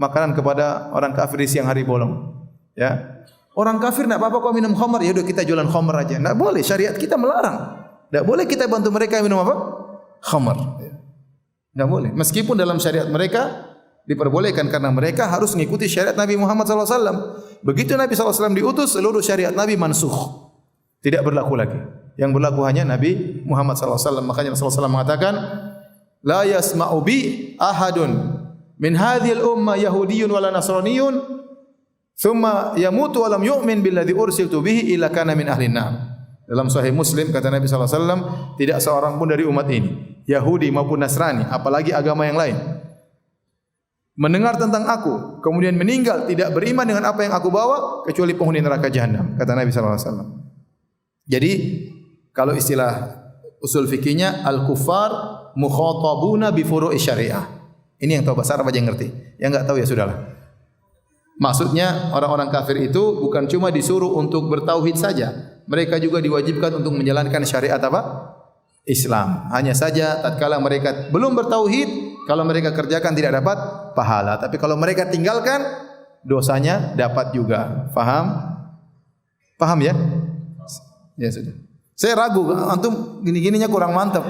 Makanan kepada orang kafir di siang hari bolong. Ya. Orang kafir tidak apa-apa kau minum khamar, ya udah kita jualan khamar aja. Tidak boleh, syariat kita melarang. Tidak boleh kita bantu mereka minum apa? Khamar. Tidak boleh. Meskipun dalam syariat mereka diperbolehkan karena mereka harus mengikuti syariat Nabi Muhammad SAW. Begitu Nabi SAW diutus, seluruh syariat Nabi mansukh. Tidak berlaku lagi. Yang berlaku hanya Nabi Muhammad SAW. Makanya Rasulullah SAW mengatakan, La yasma'u bi ahadun min hadhil umma yahudiyyun wala nasraniyun thumma yamutu wa lam yu'min billadhi ursiltu bihi illa kana min ahlin nar. Dalam Sahih Muslim kata Nabi SAW, tidak seorang pun dari umat ini, Yahudi maupun Nasrani, apalagi agama yang lain, mendengar tentang aku, kemudian meninggal tidak beriman dengan apa yang aku bawa, kecuali penghuni neraka jahanam, kata Nabi SAW. Jadi, kalau istilah usul fikihnya, al-kuffar mukhatabuna bi furu'i syariah. Ini yang tahu bahasa Arab aja yang ngerti. Yang enggak tahu ya sudahlah. Maksudnya orang-orang kafir itu bukan cuma disuruh untuk bertauhid saja, mereka juga diwajibkan untuk menjalankan syariat apa? Islam. Hanya saja tatkala mereka belum bertauhid, kalau mereka kerjakan tidak dapat pahala, tapi kalau mereka tinggalkan dosanya dapat juga. Paham? Paham ya? Ya sudah. Saya ragu, antum gini-gininya kurang mantap.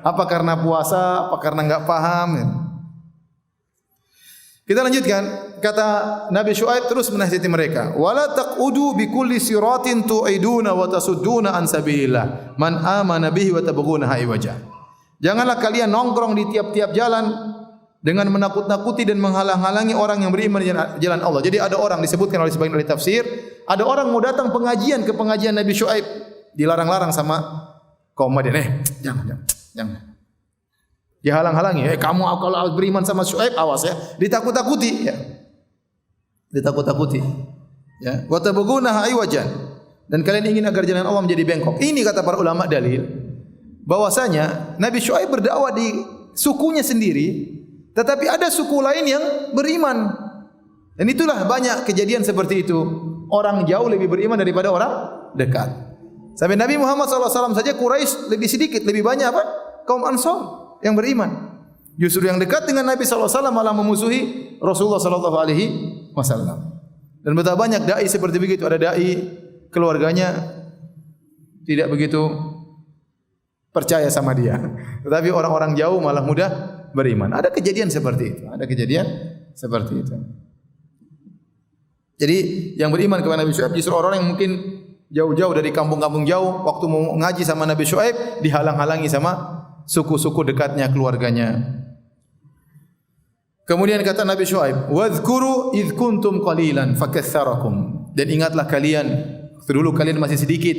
Apa karena puasa, apa karena enggak paham? Kita lanjutkan. Kata Nabi Syuaib terus menasihati mereka, "Wala taqudu bi kulli siratin tu'iduna wa tasudduna an sabilillah man amana bihi wa tabghunaha iwaja." Janganlah kalian nongkrong di tiap-tiap jalan dengan menakut-nakuti dan menghalang-halangi orang yang beriman di jalan Allah. Jadi ada orang, disebutkan oleh sebagian ahli tafsir, ada orang mau datang ke pengajian Nabi Syuaib, dilarang-larang sama kaum Madian. Jangan. Dihalang-halangi. Kamu kalau beriman sama Syuaib, awas ya. Ditakut-takuti. Ya. Ditakut-takuti. Ya. Wa tabghunaha iwajan. Dan kalian ingin agar jalan Allah menjadi bengkok. Ini kata para ulama dalil bahwasanya Nabi Syuaib berdakwah di sukunya sendiri, tetapi ada suku lain yang beriman. Dan itulah banyak kejadian seperti itu. Orang jauh lebih beriman daripada orang dekat. Sampai Nabi Muhammad SAW saja Quraisy lebih sedikit, lebih banyak apa? Kaum Ansar yang beriman. Justru yang dekat dengan Nabi SAW malah memusuhi Rasulullah SAW. Dan betapa banyak dai seperti begitu. Ada dai keluarganya tidak begitu percaya sama dia. Tetapi orang-orang jauh malah mudah beriman. Ada kejadian seperti itu. Ada kejadian seperti itu. Jadi yang beriman kepada Nabi Syuaib justru orang yang mungkin jauh-jauh dari kampung-kampung jauh, waktu mau ngaji sama Nabi Syuaib dihalang-halangi sama suku-suku dekatnya, keluarganya. Kemudian kata Nabi Syuaib, "Wadhkuru idh kuntum qalilan fakatsarakum." Dan ingatlah kalian, dulu kalian masih sedikit,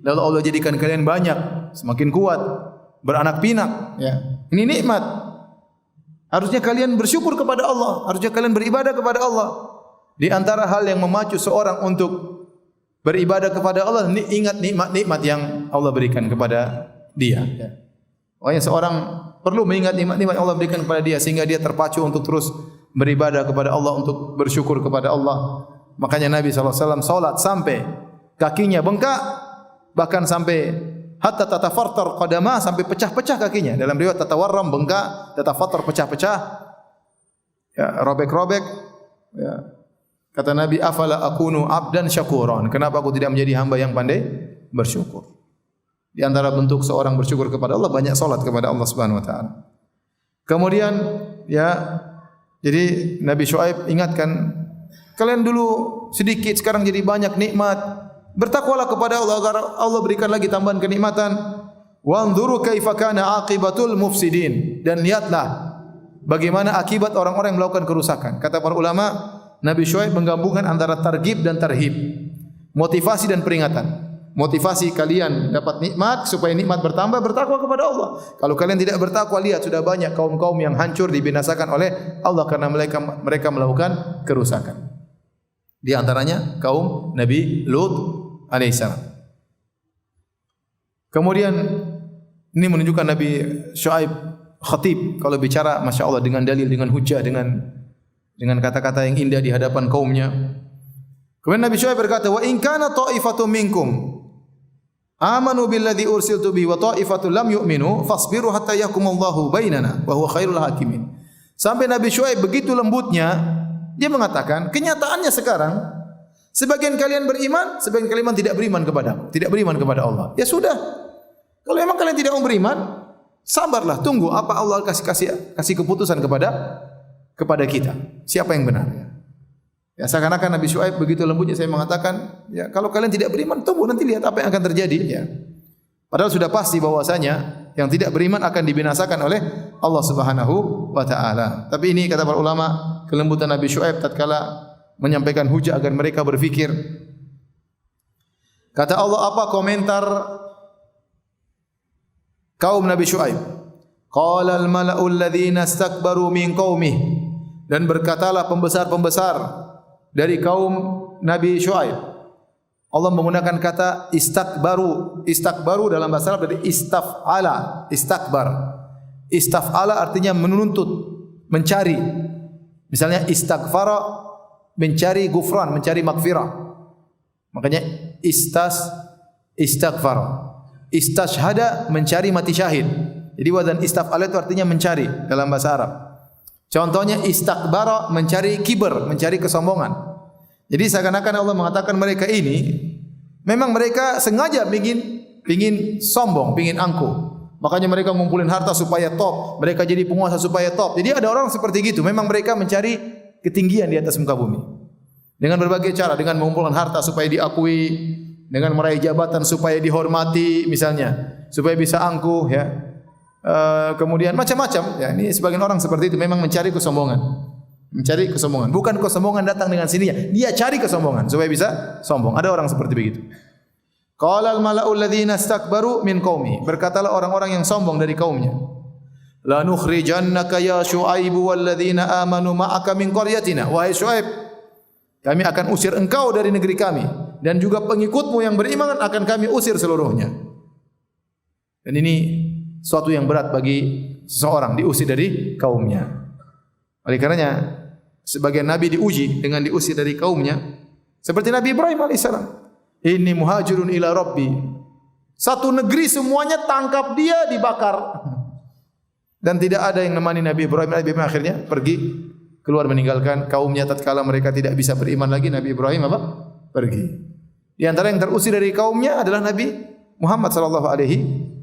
lalu Allah jadikan kalian banyak, semakin kuat, beranak pinak, ya. Ini nikmat. Harusnya kalian bersyukur kepada Allah, harusnya kalian beribadah kepada Allah. Di antara hal yang memacu seorang untuk beribadah kepada Allah, ingat nikmat-nikmat yang Allah berikan kepada dia. Pokoknya seorang perlu mengingat nikmat-nikmat yang Allah berikan kepada dia sehingga dia terpacu untuk terus beribadah kepada Allah, untuk bersyukur kepada Allah. Makanya Nabi SAW salat sampai kakinya bengkak, bahkan sampai hatta tatafartar qadamah, sampai pecah-pecah kakinya. Dalam riwayat tatawarram bengkak, tatafartar pecah-pecah, ya, robek-robek, ya. Kata Nabi, afala akunu abdan syakuran. Kenapa aku tidak menjadi hamba yang pandai bersyukur? Di antara bentuk seorang bersyukur kepada Allah, banyak salat kepada Allah Subhanahu wa taala. Kemudian, ya, jadi Nabi Syuaib ingatkan, kalian dulu sedikit, sekarang jadi banyak nikmat. Bertakwalah kepada Allah agar Allah berikan lagi tambahan kenikmatan. Wanzuru kaifa kana aqibatul mufsidin. Dan lihatlah bagaimana akibat orang-orang yang melakukan kerusakan. Kata para ulama, Nabi Syuaib menggabungkan antara targhib dan tarhib, motivasi dan peringatan. Motivasi kalian dapat nikmat supaya nikmat bertambah, bertakwa kepada Allah. Kalau kalian tidak bertakwa, lihat sudah banyak kaum-kaum yang hancur dibinasakan oleh Allah karena mereka melakukan kerusakan. Di antaranya kaum Nabi Lut alaihissalam. Kemudian ini menunjukkan Nabi Syuaib khatib kalau bicara, masya Allah, dengan dalil, dengan hujah, dengan kata-kata yang indah di hadapan kaumnya. Kemudian Nabi Syuaib berkata, "Wa in kana ta'ifatun minkum amanu billadzi ursiltu bihi wa ta'ifatun lam yu'minu fasbiru hatta yahkumallahu bainana wa huwa khairul hakimin." Sampai Nabi Syuaib begitu lembutnya, dia mengatakan, kenyataannya sekarang sebagian kalian beriman, sebagian kalian tidak beriman kepadaku, tidak beriman kepada Allah. Ya sudah. Kalau memang kalian tidak mau beriman, sabarlah, tunggu apa Allah kasih keputusan kepada kita. Siapa yang benar? Ya, seakan-akan Nabi Syuaib begitu lembutnya saya mengatakan, ya kalau kalian tidak beriman, tunggu nanti lihat apa yang akan terjadi, ya. Padahal sudah pasti bahwasanya yang tidak beriman akan dibinasakan oleh Allah Subhanahu wa taala. Tapi ini kata para ulama, kelembutan Nabi Syuaib tatkala menyampaikan hujah agar mereka berfikir. Kata Allah, apa komentar kaum Nabi Syuaib? Qala al-mala'u alladhina istakbaru min qaumih. Dan berkatalah pembesar-pembesar dari kaum Nabi Syuaib. Allah menggunakan kata istakbaru. Istakbaru dalam bahasa Arab dari istaf'ala, istakbar. Istaf'ala artinya menuntut, mencari. Misalnya istaghfara, mencari gufran, mencari maghfirah. Makanya istaghfara. Istashhada, mencari mati syahid. Jadi wazan istaf'ala itu artinya mencari dalam bahasa Arab. Contohnya istakbara, mencari kibar, mencari kesombongan. Jadi seakan-akan Allah mengatakan mereka ini memang mereka sengaja ingin sombong, ingin angkuh. Makanya mereka ngumpulin harta supaya top, mereka jadi penguasa supaya top. Jadi ada orang seperti gitu, memang mereka mencari ketinggian di atas muka bumi. Dengan berbagai cara, dengan mengumpulkan harta supaya diakui, dengan meraih jabatan supaya dihormati misalnya, supaya bisa angkuh, ya. Kemudian macam-macam, ya. Ini sebagian orang seperti itu memang mencari kesombongan. Mencari kesombongan. Bukan kesombongan datang dengan sininya. Dia cari kesombongan supaya bisa sombong. Ada orang seperti begitu. Qala al-mala'u alladhina istakbaru min qaumi. Berkatalah orang-orang yang sombong dari kaumnya. La nukhrijannaka ya Syuaibu walladzina amanu ma'aka min qaryatina. Wahai Syuaib, kami akan usir engkau dari negeri kami dan juga pengikutmu yang beriman akan kami usir seluruhnya. Dan ini suatu yang berat bagi seseorang diusir dari kaumnya. Oleh karenanya sebagian nabi diuji dengan diusir dari kaumnya, seperti Nabi Ibrahim alaihissalam. Inni muhajirun ila rabbi. Satu negeri semuanya tangkap dia, dibakar. Dan tidak ada yang menemani Nabi Ibrahim. Nabi Ibrahim akhirnya pergi keluar meninggalkan kaumnya tatkala mereka tidak bisa beriman lagi. Nabi Ibrahim apa? Pergi. Di antara yang terusir dari kaumnya adalah Nabi Muhammad sallallahu alaihi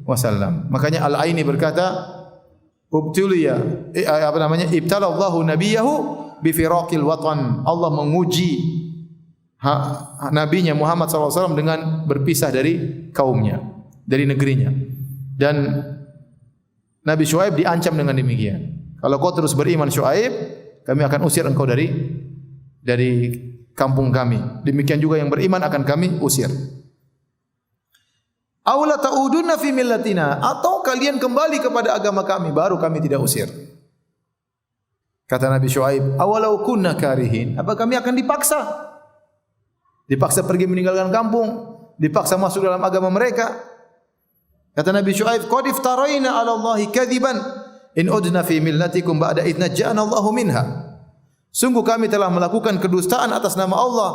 wasallam. Makanya Al-Aini berkata, ubtuliya ibtalallahu nabiyahu bi firaqil watan. Allah menguji nabinya Muhammad SAW dengan berpisah dari kaumnya, dari negerinya. Dan Nabi Syuaib diancam dengan demikian. Kalau kau terus beriman Syuaib, kami akan usir engkau dari kampung kami. Demikian juga yang beriman akan kami usir. Aula ta'udunna fi millatina, atau kalian kembali kepada agama kami baru kami tidak usir. Kata Nabi Syuaib, awalau kunna karihin, apa kami akan dipaksa? Dipaksa pergi meninggalkan kampung, dipaksa masuk dalam agama mereka. Kata Nabi Syuaib, qad iftaraina 'ala Allahi kadziban in udna fi millatikum ba'da idh najjana Allahu minha. Sungguh kami telah melakukan kedustaan atas nama Allah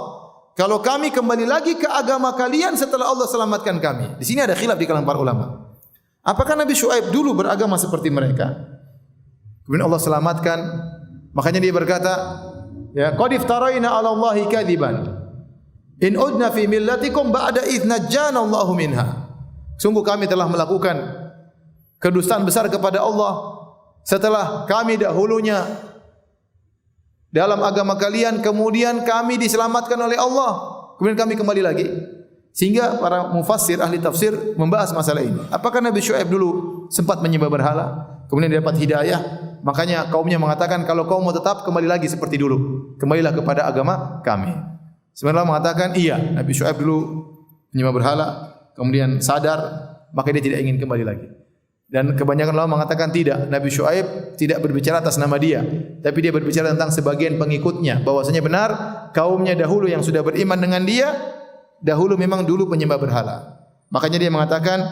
kalau kami kembali lagi ke agama kalian setelah Allah selamatkan kami. Di sini ada khilaf di kalangan para ulama. Apakah Nabi Syuaib dulu beragama seperti mereka? Kemudian Allah selamatkan, makanya dia berkata, ya qad iftaraina 'ala Allahi kadziban in udna fi millatikum ba'da idh najjana Allahu minha. Sungguh kami telah melakukan kedustaan besar kepada Allah setelah kami dahulunya dalam agama kalian, kemudian kami diselamatkan oleh Allah, kemudian kami kembali lagi. Sehingga para mufassir, ahli tafsir membahas masalah ini. Apakah Nabi Syuaib dulu sempat menyembah berhala, kemudian dia dapat hidayah? Makanya kaumnya mengatakan, kalau kau mau tetap, kembali lagi seperti dulu, kembalilah kepada agama kami. Sebenarnya mengatakan, iya, Nabi Syuaib dulu menyembah berhala, kemudian sadar, maka dia tidak ingin kembali lagi. Dan kebanyakan ulama mengatakan tidak, Nabi Syuaib tidak berbicara atas nama dia, tapi dia berbicara tentang sebagian pengikutnya, bahwasanya benar kaumnya dahulu yang sudah beriman dengan dia, dahulu memang dulu penyembah berhala. Makanya dia mengatakan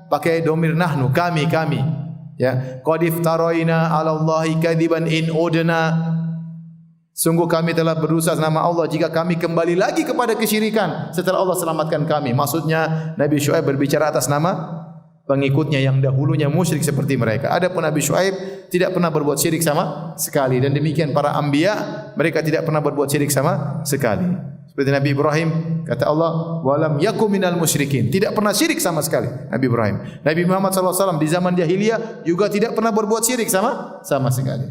pakai domir nahnu, kami. Ya, qad iftaraina 'ala Allahi kadziban in udna. Sungguh kami telah berdosa nama Allah jika kami kembali lagi kepada kesyirikan setelah Allah selamatkan kami. Maksudnya Nabi Syuaib berbicara atas nama pengikutnya yang dahulunya musyrik seperti mereka. Adapun Nabi Syuaib tidak pernah berbuat syirik sama sekali, dan demikian para anbiya, mereka tidak pernah berbuat syirik sama sekali. Seperti Nabi Ibrahim, kata Allah, walam yakum minal musyrikin, tidak pernah syirik sama sekali Nabi Ibrahim. Nabi Muhammad SAW di zaman jahiliyah juga tidak pernah berbuat syirik sama sekali.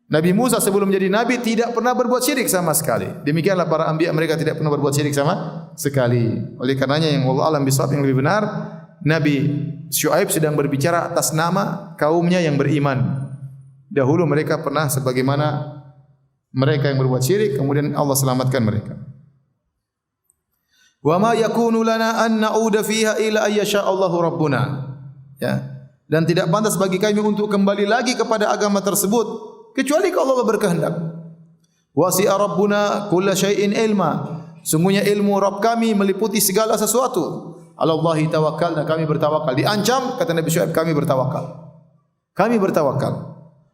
Nabi Musa sebelum menjadi nabi tidak pernah berbuat syirik sama sekali. Demikianlah para anbiya, mereka tidak pernah berbuat syirik sama sekali. Oleh karenanya yang wallahu alam bisawab, yang lebih benar, Nabi Syuaib sedang berbicara atas nama kaumnya yang beriman. Dahulu mereka pernah sebagaimana mereka yang berbuat syirik, kemudian Allah selamatkan mereka. Wa ma yakunu lana an na'uda fiha illa ayyasha Allahu rabbuna. Ya. Dan tidak pantas bagi kami untuk kembali lagi kepada agama tersebut kecuali kalau Allah berkehendak. Wasi'a rabbuna kulla syai'in ilma. Sungguhnya ilmu Rabb kami meliputi segala sesuatu. Alallahi tawakkalna, kami bertawakal. Diancam, kata Nabi Syuaib, kami bertawakal. Kami bertawakal.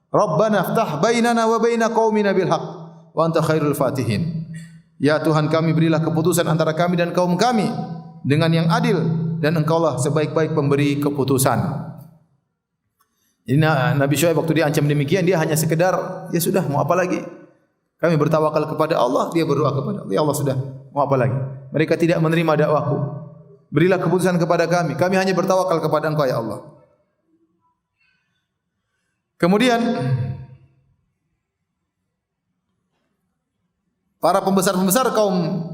Rabbana ftah bainana wa baina qaumina bil haqq wa anta khairul fatihin. Ya Tuhan kami, berilah keputusan antara kami dan kaum kami dengan yang adil, dan Engkaulah sebaik-baik pemberi keputusan. Ini Nabi Syuaib waktu dia ancam demikian, dia hanya sekedar, ya sudah, mau apa lagi? Kami bertawakal kepada Allah, dia berdoa kepada Allah. Ya Allah, sudah, mau apa lagi? Mereka tidak menerima dakwaku. Berilah keputusan kepada kami. Kami hanya bertawakal kepada Engkau, ya Allah. Kemudian para pembesar-pembesar kaum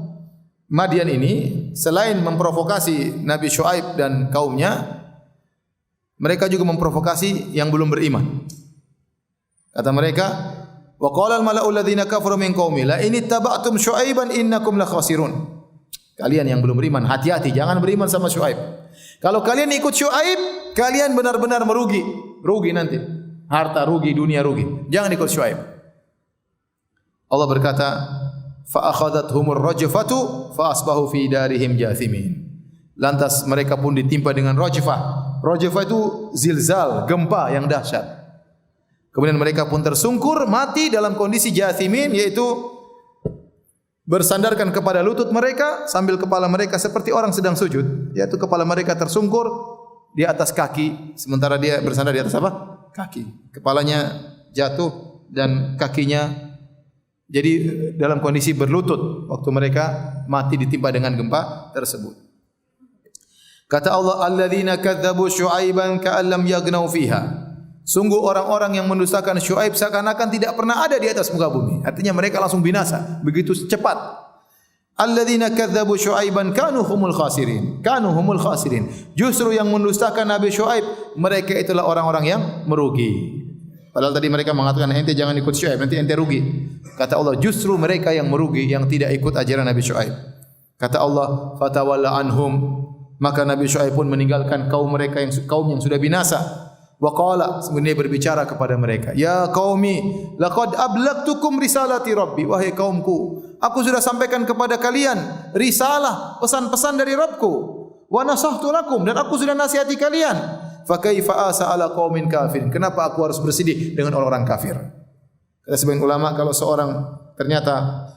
Madian ini selain memprovokasi Nabi Syuaib dan kaumnya, mereka juga memprovokasi yang belum beriman. Kata mereka, wa qala al-mala'u alladziina kafaru min qaumi la in ittaba'tum Syuaiban innakum la khasirun. Kalian yang belum beriman, hati-hati, jangan beriman sama Syuaib. Kalau kalian ikut Syuaib, kalian benar-benar merugi, rugi nanti. Harta rugi, dunia rugi. Jangan ikut Syuaib. Allah berkata, fa akhadathumur rajfatu fa asbahu fi darihim jathimin. Lantas mereka pun ditimpa dengan rajfah. Rajfah itu zilzal, gempa yang dahsyat. Kemudian mereka pun tersungkur, mati dalam kondisi jathimin, yaitu bersandarkan kepada lutut mereka sambil kepala mereka seperti orang sedang sujud, yaitu kepala mereka tersungkur di atas kaki, sementara dia bersandar di atas apa? Kaki. Kepalanya jatuh dan kakinya jadi dalam kondisi berlutut waktu mereka mati ditimpa dengan gempa tersebut. Kata Allah, alladzina kadzdzabu Syuaiban ka'an lam yaghnau fiha. Sungguh orang-orang yang mendustakan Syuaib seakan-akan tidak pernah ada di atas muka bumi. Artinya mereka langsung binasa begitu cepat. Alladzina kadzdzabu Syuaiban kanu humul khasirin. Kanu humul khasirin. Justru yang mendustakan Nabi Syuaib, mereka itulah orang-orang yang merugi. Padahal tadi mereka mengatakan ente jangan ikut Syuaib, nanti ente rugi. Kata Allah, justru mereka yang merugi yang tidak ikut ajaran Nabi Syuaib. Kata Allah, fatawalla anhum. Maka Nabi Syuaib pun meninggalkan kaum yang sudah binasa. Wa qala, sebenarnya berbicara kepada mereka, ya qaumi laqad ablagtukum risalati rabbi, wahai kaumku, aku sudah sampaikan kepada kalian risalah, pesan-pesan dari Rabbku, wa nasahtu lakum, dan aku sudah nasihati kalian, fa kaifa asa ala qaumin kafirin, kenapa aku harus bersedih dengan orang-orang kafir. Kata sebagian ulama, kalau seorang ternyata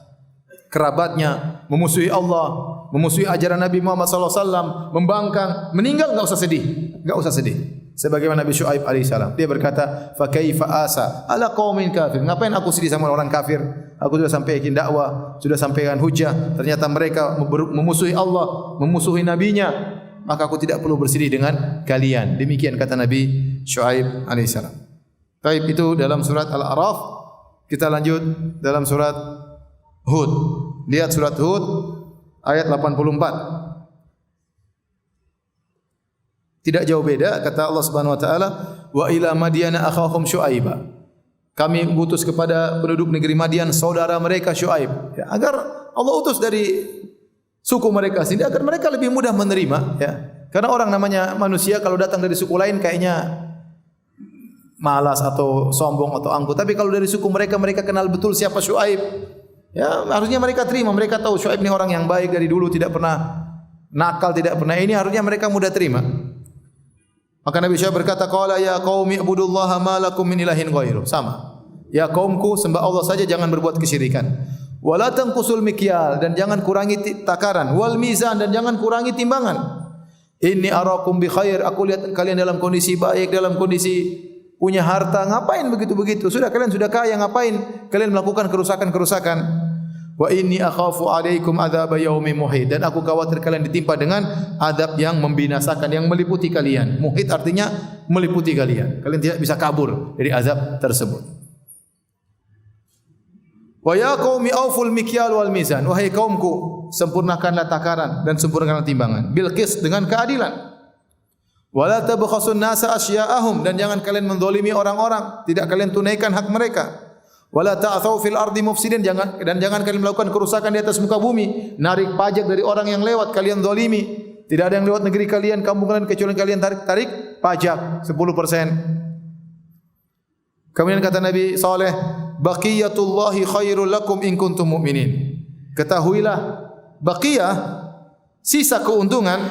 kerabatnya memusuhi Allah, memusuhi ajaran Nabi Muhammad sallallahu alaihi wasallam, membangkang, meninggal, enggak usah sedih, enggak usah sedih. Sebagaimana Nabi Syuaib alaihissalam, dia berkata, "Fa kaifa asa ala qaumin kafir." Ngapain aku sedih sama orang kafir? Aku sudah sampaikan dakwah, sudah sampaikan hujah, ternyata mereka memusuhi Allah, memusuhi nabinya, maka aku tidak perlu bersedih dengan kalian. Demikian kata Nabi Syuaib alaihissalam. Baik, itu dalam surat Al-A'raf. Kita lanjut dalam surat Hud. Lihat surat Hud ayat 84. Tidak jauh beda, kata Allah Subhanahu wa taala, wa ila madyana akhahum Syuaiba. Kami mengutus kepada penduduk negeri Madian saudara mereka Syuaib, ya, agar Allah utus dari suku mereka sendiri agar mereka lebih mudah menerima, ya. Karena orang namanya manusia kalau datang dari suku lain kayaknya malas atau sombong atau angkuh, tapi kalau dari suku mereka, mereka kenal betul siapa Syuaib. Ya, harusnya mereka terima, mereka tahu Syuaib ini orang yang baik dari dulu, tidak pernah nakal, tidak pernah ini, harusnya mereka mudah terima. Maka Nabi Syuaib berkata, qala ya qaumi ibudullaha ma lakum min ilahin ghairu. Sama. Ya kaumku, sembah Allah saja, jangan berbuat kesyirikan. Wala tanqusul mikyal, dan jangan kurangi takaran, wal mizan, dan jangan kurangi timbangan. Inni arakum bi khair, aku lihat kalian dalam kondisi baik, dalam kondisi punya harta, ngapain begitu-begitu? Sudah kalian sudah kaya, ngapain kalian melakukan kerusakan-kerusakan? Wa inni akhafu alaikum adzab yaumin muhit, dan aku khawatir kalian ditimpa dengan adab yang membinasakan, yang meliputi kalian. Muhit artinya meliputi kalian. Kalian tidak bisa kabur dari azab tersebut. Wa ya qaumi auful mikyal wal mizan, wahai kaumku, sempurnakanlah takaran dan sempurnakanlah timbangan, bil qis, dengan keadilan. Wala tabkhasun nasa asya'ahum, dan jangan kalian menzalimi orang-orang, tidak kalian tunaikan hak mereka. Wala ta'thaw fil ardi mufsidin, jangan kalian melakukan kerusakan di atas muka bumi, narik pajak dari orang yang lewat, kalian zalimi. Tidak ada yang lewat negeri kalian, kampung kalian, kecuali kalian tarik pajak 10%. Kemudian kata Nabi Saleh, baqiyatullahi khairul lakum in kuntum mu'minin. Ketahuilah, baqiyah, sisa keuntungan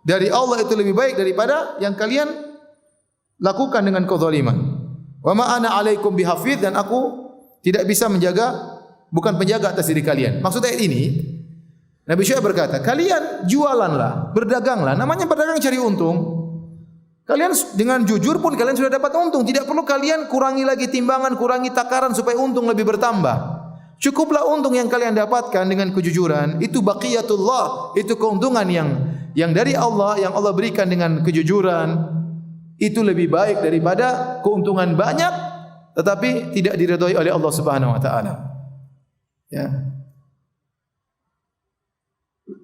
dari Allah itu lebih baik daripada yang kalian lakukan dengan kezaliman. Wa ma ana 'alaikum bihafidz, dan aku tidak bisa menjaga, bukan penjaga atas diri kalian. Maksud ayat ini, Nabi Syuaib berkata, kalian jualanlah, berdaganglah, namanya berdagang cari untung. Kalian dengan jujur pun kalian sudah dapat untung, tidak perlu kalian kurangi lagi timbangan, kurangi takaran supaya untung lebih bertambah. Cukuplah untung yang kalian dapatkan dengan kejujuran, itu baqiyatullah, itu keuntungan yang dari Allah, yang Allah berikan dengan kejujuran. Itu lebih baik daripada keuntungan banyak tetapi tidak diridhai oleh Allah Subhanahu wa taala. Ya.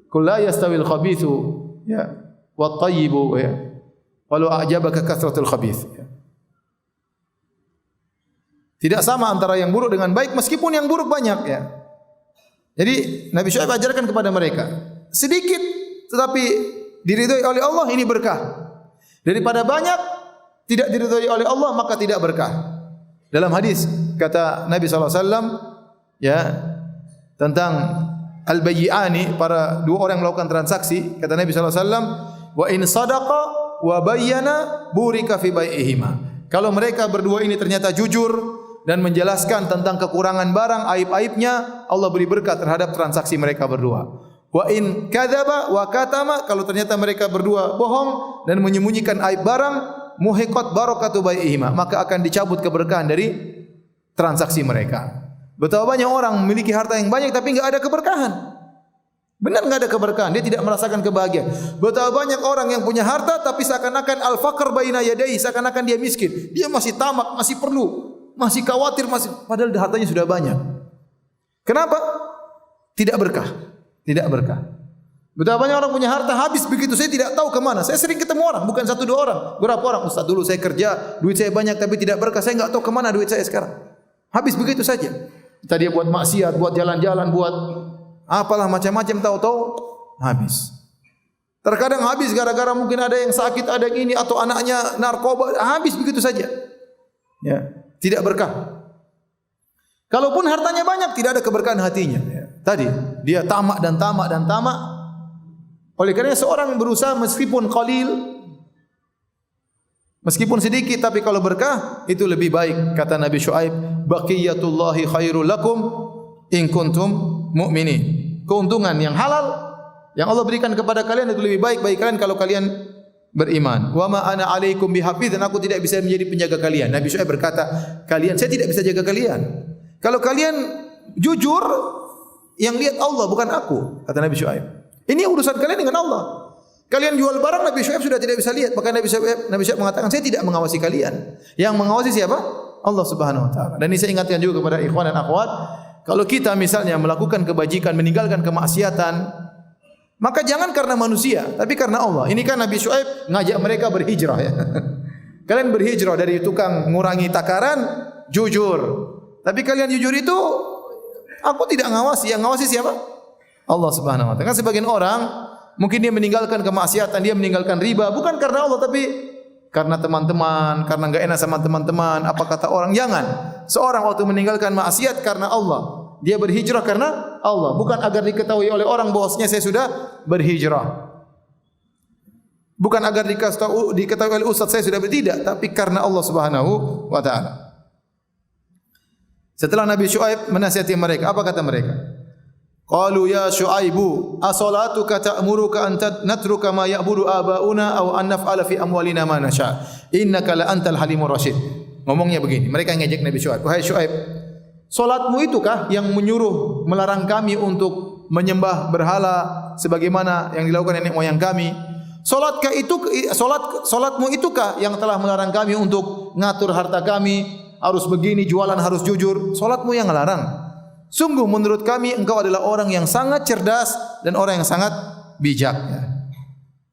Qul la yastawil khabithu, ya, wat thayyibu, ya. Walau a'jabaka kathratul khabith. Ya. Tidak sama antara yang buruk dengan baik meskipun yang buruk banyak, ya. Jadi Nabi Syuaib ajarkan kepada mereka, sedikit tetapi diridhai oleh Allah, ini berkah. Daripada banyak tidak diridhai oleh Allah, maka tidak berkah. Dalam hadis kata Nabi sallallahu alaihi wasallam, ya, tentang al-bayyi'ani, para dua orang yang melakukan transaksi, kata Nabi sallallahu alaihi wasallam, wa in sadaqa wa bayyana burika fi bai'ihima. Kalau mereka berdua ini ternyata jujur dan menjelaskan tentang kekurangan barang, aib-aibnya, Allah beri berkah terhadap transaksi mereka berdua. Wa in kadzaba wa katama, kalau ternyata mereka berdua bohong dan menyembunyikan aib barang, muhiqat barakatu bai'ihima, maka akan dicabut keberkahan dari transaksi mereka. Betapa banyak orang memiliki harta yang banyak tapi enggak ada keberkahan. Benar enggak ada keberkahan, dia tidak merasakan kebahagiaan. Betapa banyak orang yang punya harta tapi seakan-akan al-faqr baina yadayhi, seakan-akan dia miskin. Dia masih tamak, masih perlu, masih khawatir, padahal hartanya sudah banyak. Kenapa? Tidak berkah. Tidak berkah. Betapa banyak orang punya harta habis begitu, saya tidak tahu ke mana. Saya sering ketemu orang, bukan satu dua orang. Berapa orang? Ustaz, dulu saya kerja, duit saya banyak tapi tidak berkah. Saya enggak tahu ke mana duit saya sekarang. Habis begitu saja. Tadi dia buat maksiat, buat jalan-jalan, buat apalah macam-macam, tahu-tahu habis. Terkadang habis gara-gara mungkin ada yang sakit, ada yang ini, atau anaknya narkoba, habis begitu saja. Ya, tidak berkah. Kalaupun hartanya banyak, tidak ada keberkahan hatinya. Ya. Tadi dia tamak dan tamak dan tamak. Oleh karena seorang berusaha meskipun qalil, meskipun sedikit, tapi kalau berkah itu lebih baik. Kata Nabi Syuaib, baqiyatullahi khairul lakum in kuntum mu'minin. Keuntungan yang halal yang Allah berikan kepada kalian itu lebih baik bagi kalian kalau kalian beriman. Wa ma ana alaikum bihafiz, dan aku tidak bisa menjadi penjaga kalian. Nabi Syuaib berkata, saya tidak bisa jaga kalian. Kalau kalian jujur, yang lihat Allah bukan aku, kata Nabi Syuaib. Ini urusan kalian dengan Allah. Kalian jual barang, Nabi Syuaib sudah tidak bisa lihat. Maka Nabi Syuaib mengatakan, saya tidak mengawasi kalian. Yang mengawasi siapa? Allah Subhanahu wa taala. Dan ini saya ingatkan juga kepada ikhwan dan akhwat, kalau kita misalnya melakukan kebajikan, meninggalkan kemaksiatan, maka jangan karena manusia, tapi karena Allah. Ini kan Nabi Syuaib ngajak mereka berhijrah ya. Kalian berhijrah dari tukang ngurangi takaran, jujur. Tapi kalian jujur itu, aku tidak ngawasi. Yang ngawasi siapa? Allah Subhanahu wa taala. Kan sebagian orang mungkin dia meninggalkan kemaksiatan, dia meninggalkan riba bukan karena Allah, tapi karena teman-teman, karena enggak enak sama teman-teman, apa kata orang. Jangan. Seorang waktu meninggalkan maksiat karena Allah, dia berhijrah karena Allah, bukan agar diketahui oleh orang bahwasanya saya sudah berhijrah. Bukan agar diketahui oleh ustaz saya sudah berhijrah, tapi karena Allah Subhanahu wa taala. Setelah Nabi Syuaib menasihati mereka, apa kata mereka? Qalu ya Syuaibu, as-salatuka ta'muruka an natruka ma ya'budu abauna aw an naf'ala fi amwalina ma nasha. Innaka la antal halimur rasyid. Ngomongnya begini, mereka ngejek Nabi Syuaib. Wahai Syuaib, salatmu itukah yang menyuruh melarang kami untuk menyembah berhala sebagaimana yang dilakukan nenek moyang kami? Salatmu itukah yang telah melarang kami untuk ngatur harta kami, harus begini, jualan harus jujur? Salatmu yang melarang. Sungguh menurut kami engkau adalah orang yang sangat cerdas dan orang yang sangat bijak.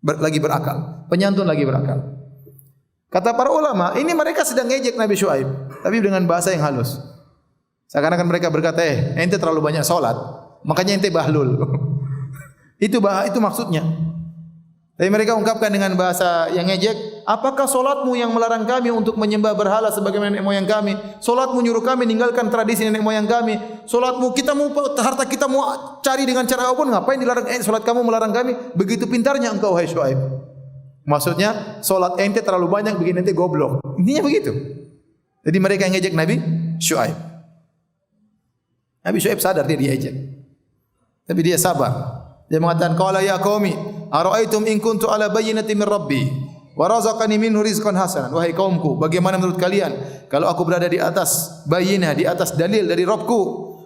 Lagi berakal, penyantun lagi berakal. Kata para ulama, ini mereka sedang ngejek Nabi Syuaib, tapi dengan bahasa yang halus. Seakan-akan mereka berkata, ente terlalu banyak solat, makanya ente bahlul. Itu maksudnya. Tapi mereka ungkapkan dengan bahasa yang ngejek, apakah solatmu yang melarang kami untuk menyembah berhala sebagaimana nenek moyang kami? Solatmu nyuruh kami meninggalkan tradisi nenek moyang kami. Solatmu kita mau harta kita mau cari dengan cara apapun, ngapain dilarang? Solat kamu melarang kami? Begitu pintarnya engkau hai Syuaib. Maksudnya solat ente terlalu banyak, bikin ente goblok. Intinya begitu. Jadi mereka yang ngejek Nabi Syuaib. Nabi Syuaib sadar dia diejek, tapi dia sabar. Dia mengatakan, qala ya qaumi ara'aitum in kuntu ala bayyinatin min rabbi wa razaqani minhu rizqan hasanan. Wahai kaumku, bagaimana menurut kalian kalau aku berada di atas bayyinah, di atas dalil dari Rabbku,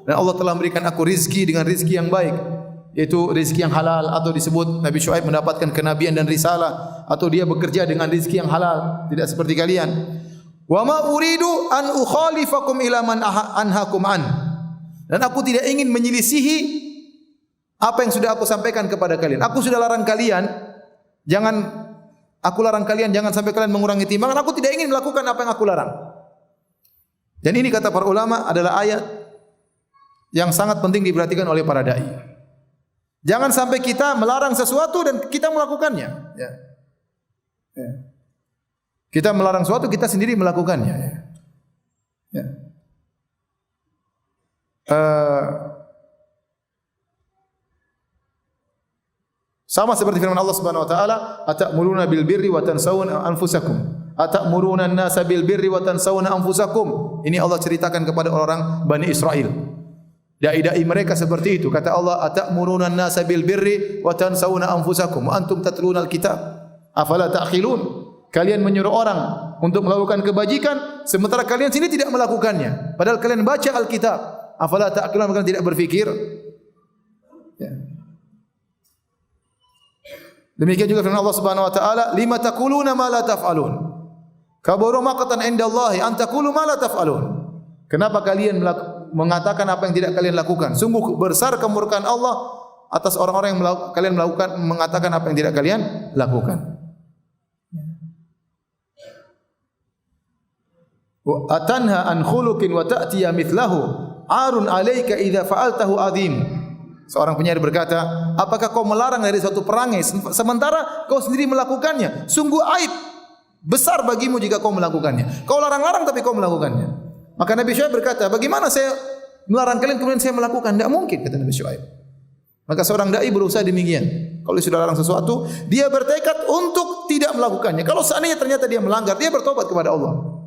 dan Allah telah memberikan aku rizki dengan rizki yang baik, yaitu rizki yang halal, atau disebut Nabi Syuaib mendapatkan kenabian dan risalah, atau dia bekerja dengan rizki yang halal, tidak seperti kalian. Wa ma uridu an ukhalifakum ila man anhakum an. Dan aku tidak ingin menyelisihi apa yang sudah aku sampaikan kepada kalian. Aku sudah larang kalian, jangan sampai kalian mengurangi timbangan. Aku tidak ingin melakukan apa yang aku larang. Dan ini kata para ulama adalah ayat yang sangat penting diperhatikan oleh para dai. Jangan sampai kita melarang sesuatu dan kita melakukannya. Ya. Kita melarang sesuatu, kita sendiri melakukannya. Ya. Sama seperti firman Allah Subhanahu wa taala, atamuruna bil birri wa tansawna anfusakum. Atamuruna an-nasa bil birri wa tansawna anfusakum. Ini Allah ceritakan kepada orang Bani Israel. Dai-dai mereka seperti itu. Kata Allah, atamuruna an-nasa bil birri wa tansawna anfusakum wa antum tatluna al-kitab. Afala ta'qilun? Kalian menyuruh orang untuk melakukan kebajikan sementara kalian sendiri tidak melakukannya. Padahal kalian baca Alkitab. Afala ta'qilun? Kalian tidak berfikir? Ya. Demikian juga firman Allah Subhanahu wa taala, "Lima taquluna ma la taf'alun." Kabura maqatan indallahi an taqulu ma la taf'alun. Kenapa kalian mengatakan apa yang tidak kalian lakukan? Sungguh besar kemurkaan Allah atas orang-orang yang kalian mengatakan apa yang tidak kalian lakukan. Wa atanha an khuluqin wa ta'tiya mithlahu arun 'alaika idza fa'altahu 'azim. Seorang penyair berkata, apakah kau melarang dari suatu perangai sementara kau sendiri melakukannya? Sungguh aib besar bagimu jika kau melakukannya. Kau larang-larang tapi kau melakukannya. Maka Nabi Syuaib berkata, bagaimana saya melarang kalian kemudian saya melakukan? Tidak mungkin, kata Nabi Syuaib. Maka seorang dai berusaha demikian. Kalau sudah larang sesuatu, dia bertekad untuk tidak melakukannya. Kalau seandainya ternyata dia melanggar, dia bertobat kepada Allah.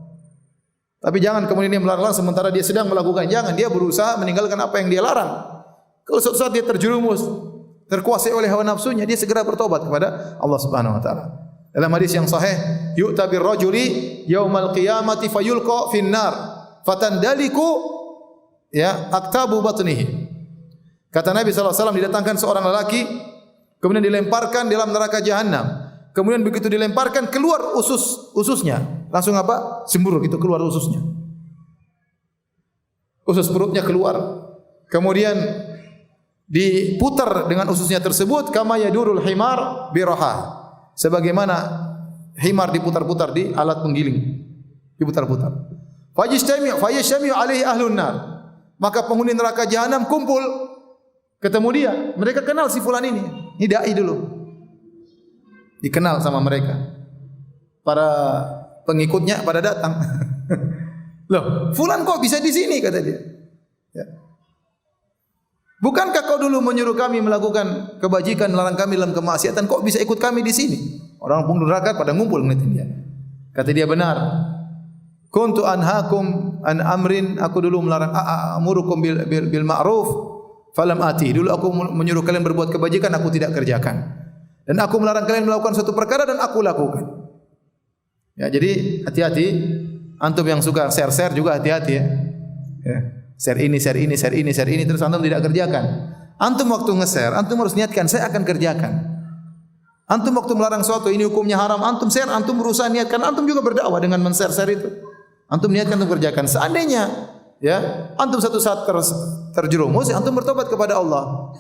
Tapi jangan kemudian dia melarang sementara dia sedang melakukan. Jangan, dia berusaha meninggalkan apa yang dia larang. Kalau suatu saat dia terjerumus, terkuasai oleh hawa nafsunya, dia segera bertobat kepada Allah Subhanahu wa taala. Dalam hadis yang sahih, yu'ta bir rajuli yaumal qiyamati fayulqa finnar fatandaliku ya aktabu batnihi. Kata Nabi SAW, didatangkan seorang lelaki, kemudian dilemparkan dalam neraka jahanam. Kemudian begitu dilemparkan, keluar ususnya. Langsung apa? Sembur gitu, keluar ususnya. Usus perutnya keluar. Kemudian diputar dengan ususnya tersebut, kama yadurul himar biraha. Sebagaimana himar diputar-putar di alat penggiling. Diputar-putar. Fayajtami'u alaihi ahlun nar. Maka penghuni neraka jahanam kumpul, ketemu dia. Mereka kenal si fulan ini. Ini dai dulu. Dikenal sama mereka. Para pengikutnya pada datang. Loh, fulan kok bisa di sini, kata dia. Ya. Bukankah kau dulu menyuruh kami melakukan kebajikan, melarang kami dalam kemaksiatan, kok bisa ikut kami di sini? Orang penghuni neraka pada ngumpul ngeliatin dia. Kata dia, benar. Kuntu anhaakum an amrin, aku dulu melarang amurukum bil ma'ruf falam ati. Dulu aku menyuruh kalian berbuat kebajikan, aku tidak kerjakan. Dan aku melarang kalian melakukan suatu perkara dan aku lakukan. Ya, jadi hati-hati. Antum yang suka share-share juga hati-hati ya. Ya. Share ini, terus antum tidak kerjakan. Antum waktu nge-share, antum harus niatkan, saya akan kerjakan. Antum waktu melarang sesuatu, ini hukumnya haram, antum share, antum berusaha niatkan, antum juga berdakwah dengan men-share itu. Antum niatkan untuk kerjakan. Seandainya ya, antum satu saat terjerumus, antum bertobat kepada Allah.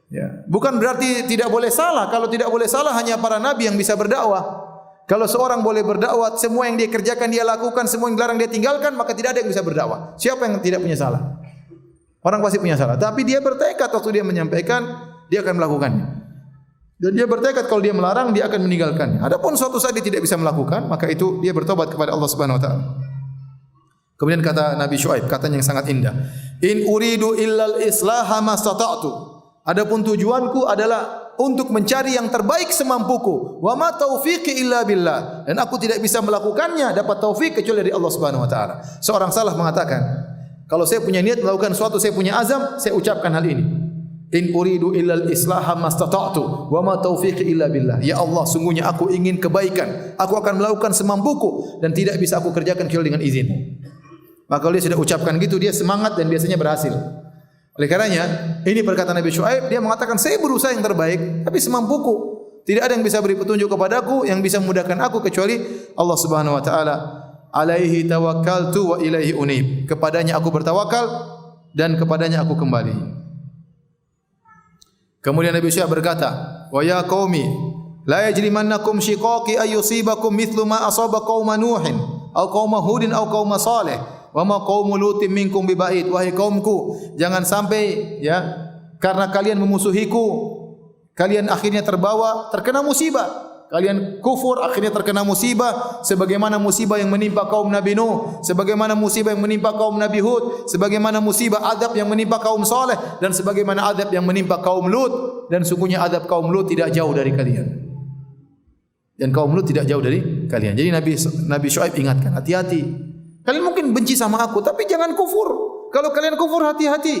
Ya, bukan berarti tidak boleh salah. Kalau tidak boleh salah hanya para nabi yang bisa berdakwah. Kalau seorang boleh berdakwah, semua yang dia kerjakan dia lakukan, semua yang dilarang dia tinggalkan, maka tidak ada yang bisa berdakwah. Siapa yang tidak punya salah? Orang pasti punya salah. Tapi dia bertekad waktu dia menyampaikan, dia akan melakukannya. Dan dia bertekad kalau dia melarang, dia akan meninggalkannya. Adapun suatu saat dia tidak bisa melakukan, maka itu dia bertobat kepada Allah Subhanahu wa taala. Kemudian kata Nabi Syuaib, katanya yang sangat indah. In uridu illal islaha mastata'tu. Adapun tujuanku adalah untuk mencari yang terbaik semampuku. Wa ma taufiqi illa billah. Dan aku tidak bisa melakukannya, dapat taufik kecuali dari Allah Subhanahu wa taala. Seorang salaf mengatakan, kalau saya punya niat melakukan sesuatu, saya punya azam, saya ucapkan hal ini. In uridu illal islaha mastata'tu wa ma taufiqi illa billah. Ya Allah, sungguhnya aku ingin kebaikan. Aku akan melakukan semampuku dan tidak bisa aku kerjakan kecuali dengan izin. Maka kalau dia sudah ucapkan gitu, dia semangat dan biasanya berhasil. Oleh karenanya, ini perkataan Nabi Syuaib, dia mengatakan, saya berusaha yang terbaik, tapi semampuku. Tidak ada yang bisa beri petunjuk kepadaku, yang bisa memudahkan aku, kecuali Allah Subhanahu wa ta'ala. Alaihi tawakkaltu wa ilaihi unib. Kepadanya aku bertawakal, dan kepadanya aku kembali. Kemudian Nabi Syuaib berkata, wa ya qaumi, la yajrimannakum shiqaqi ayyusibakum mithlu ma asaba qauma Nuhin, au qauma Hudin, au qauma Saleh. Wa ma qaumu lutim minkum bibait. Wahai kaumku, jangan sampai ya karena kalian memusuhiku, kalian akhirnya terkena musibah. Kalian kufur akhirnya terkena musibah sebagaimana musibah yang menimpa kaum Nabi Nuh, sebagaimana musibah yang menimpa kaum Nabi Hud, sebagaimana musibah adab yang menimpa kaum Saleh, dan sebagaimana adab yang menimpa kaum Lut. Dan sungguhnya adab kaum Lut tidak jauh dari kalian. Dan kaum Lut tidak jauh dari kalian. Jadi Nabi Syuaib ingatkan, hati-hati. Kalian mungkin benci sama aku, tapi jangan kufur. Kalau kalian kufur, hati-hati.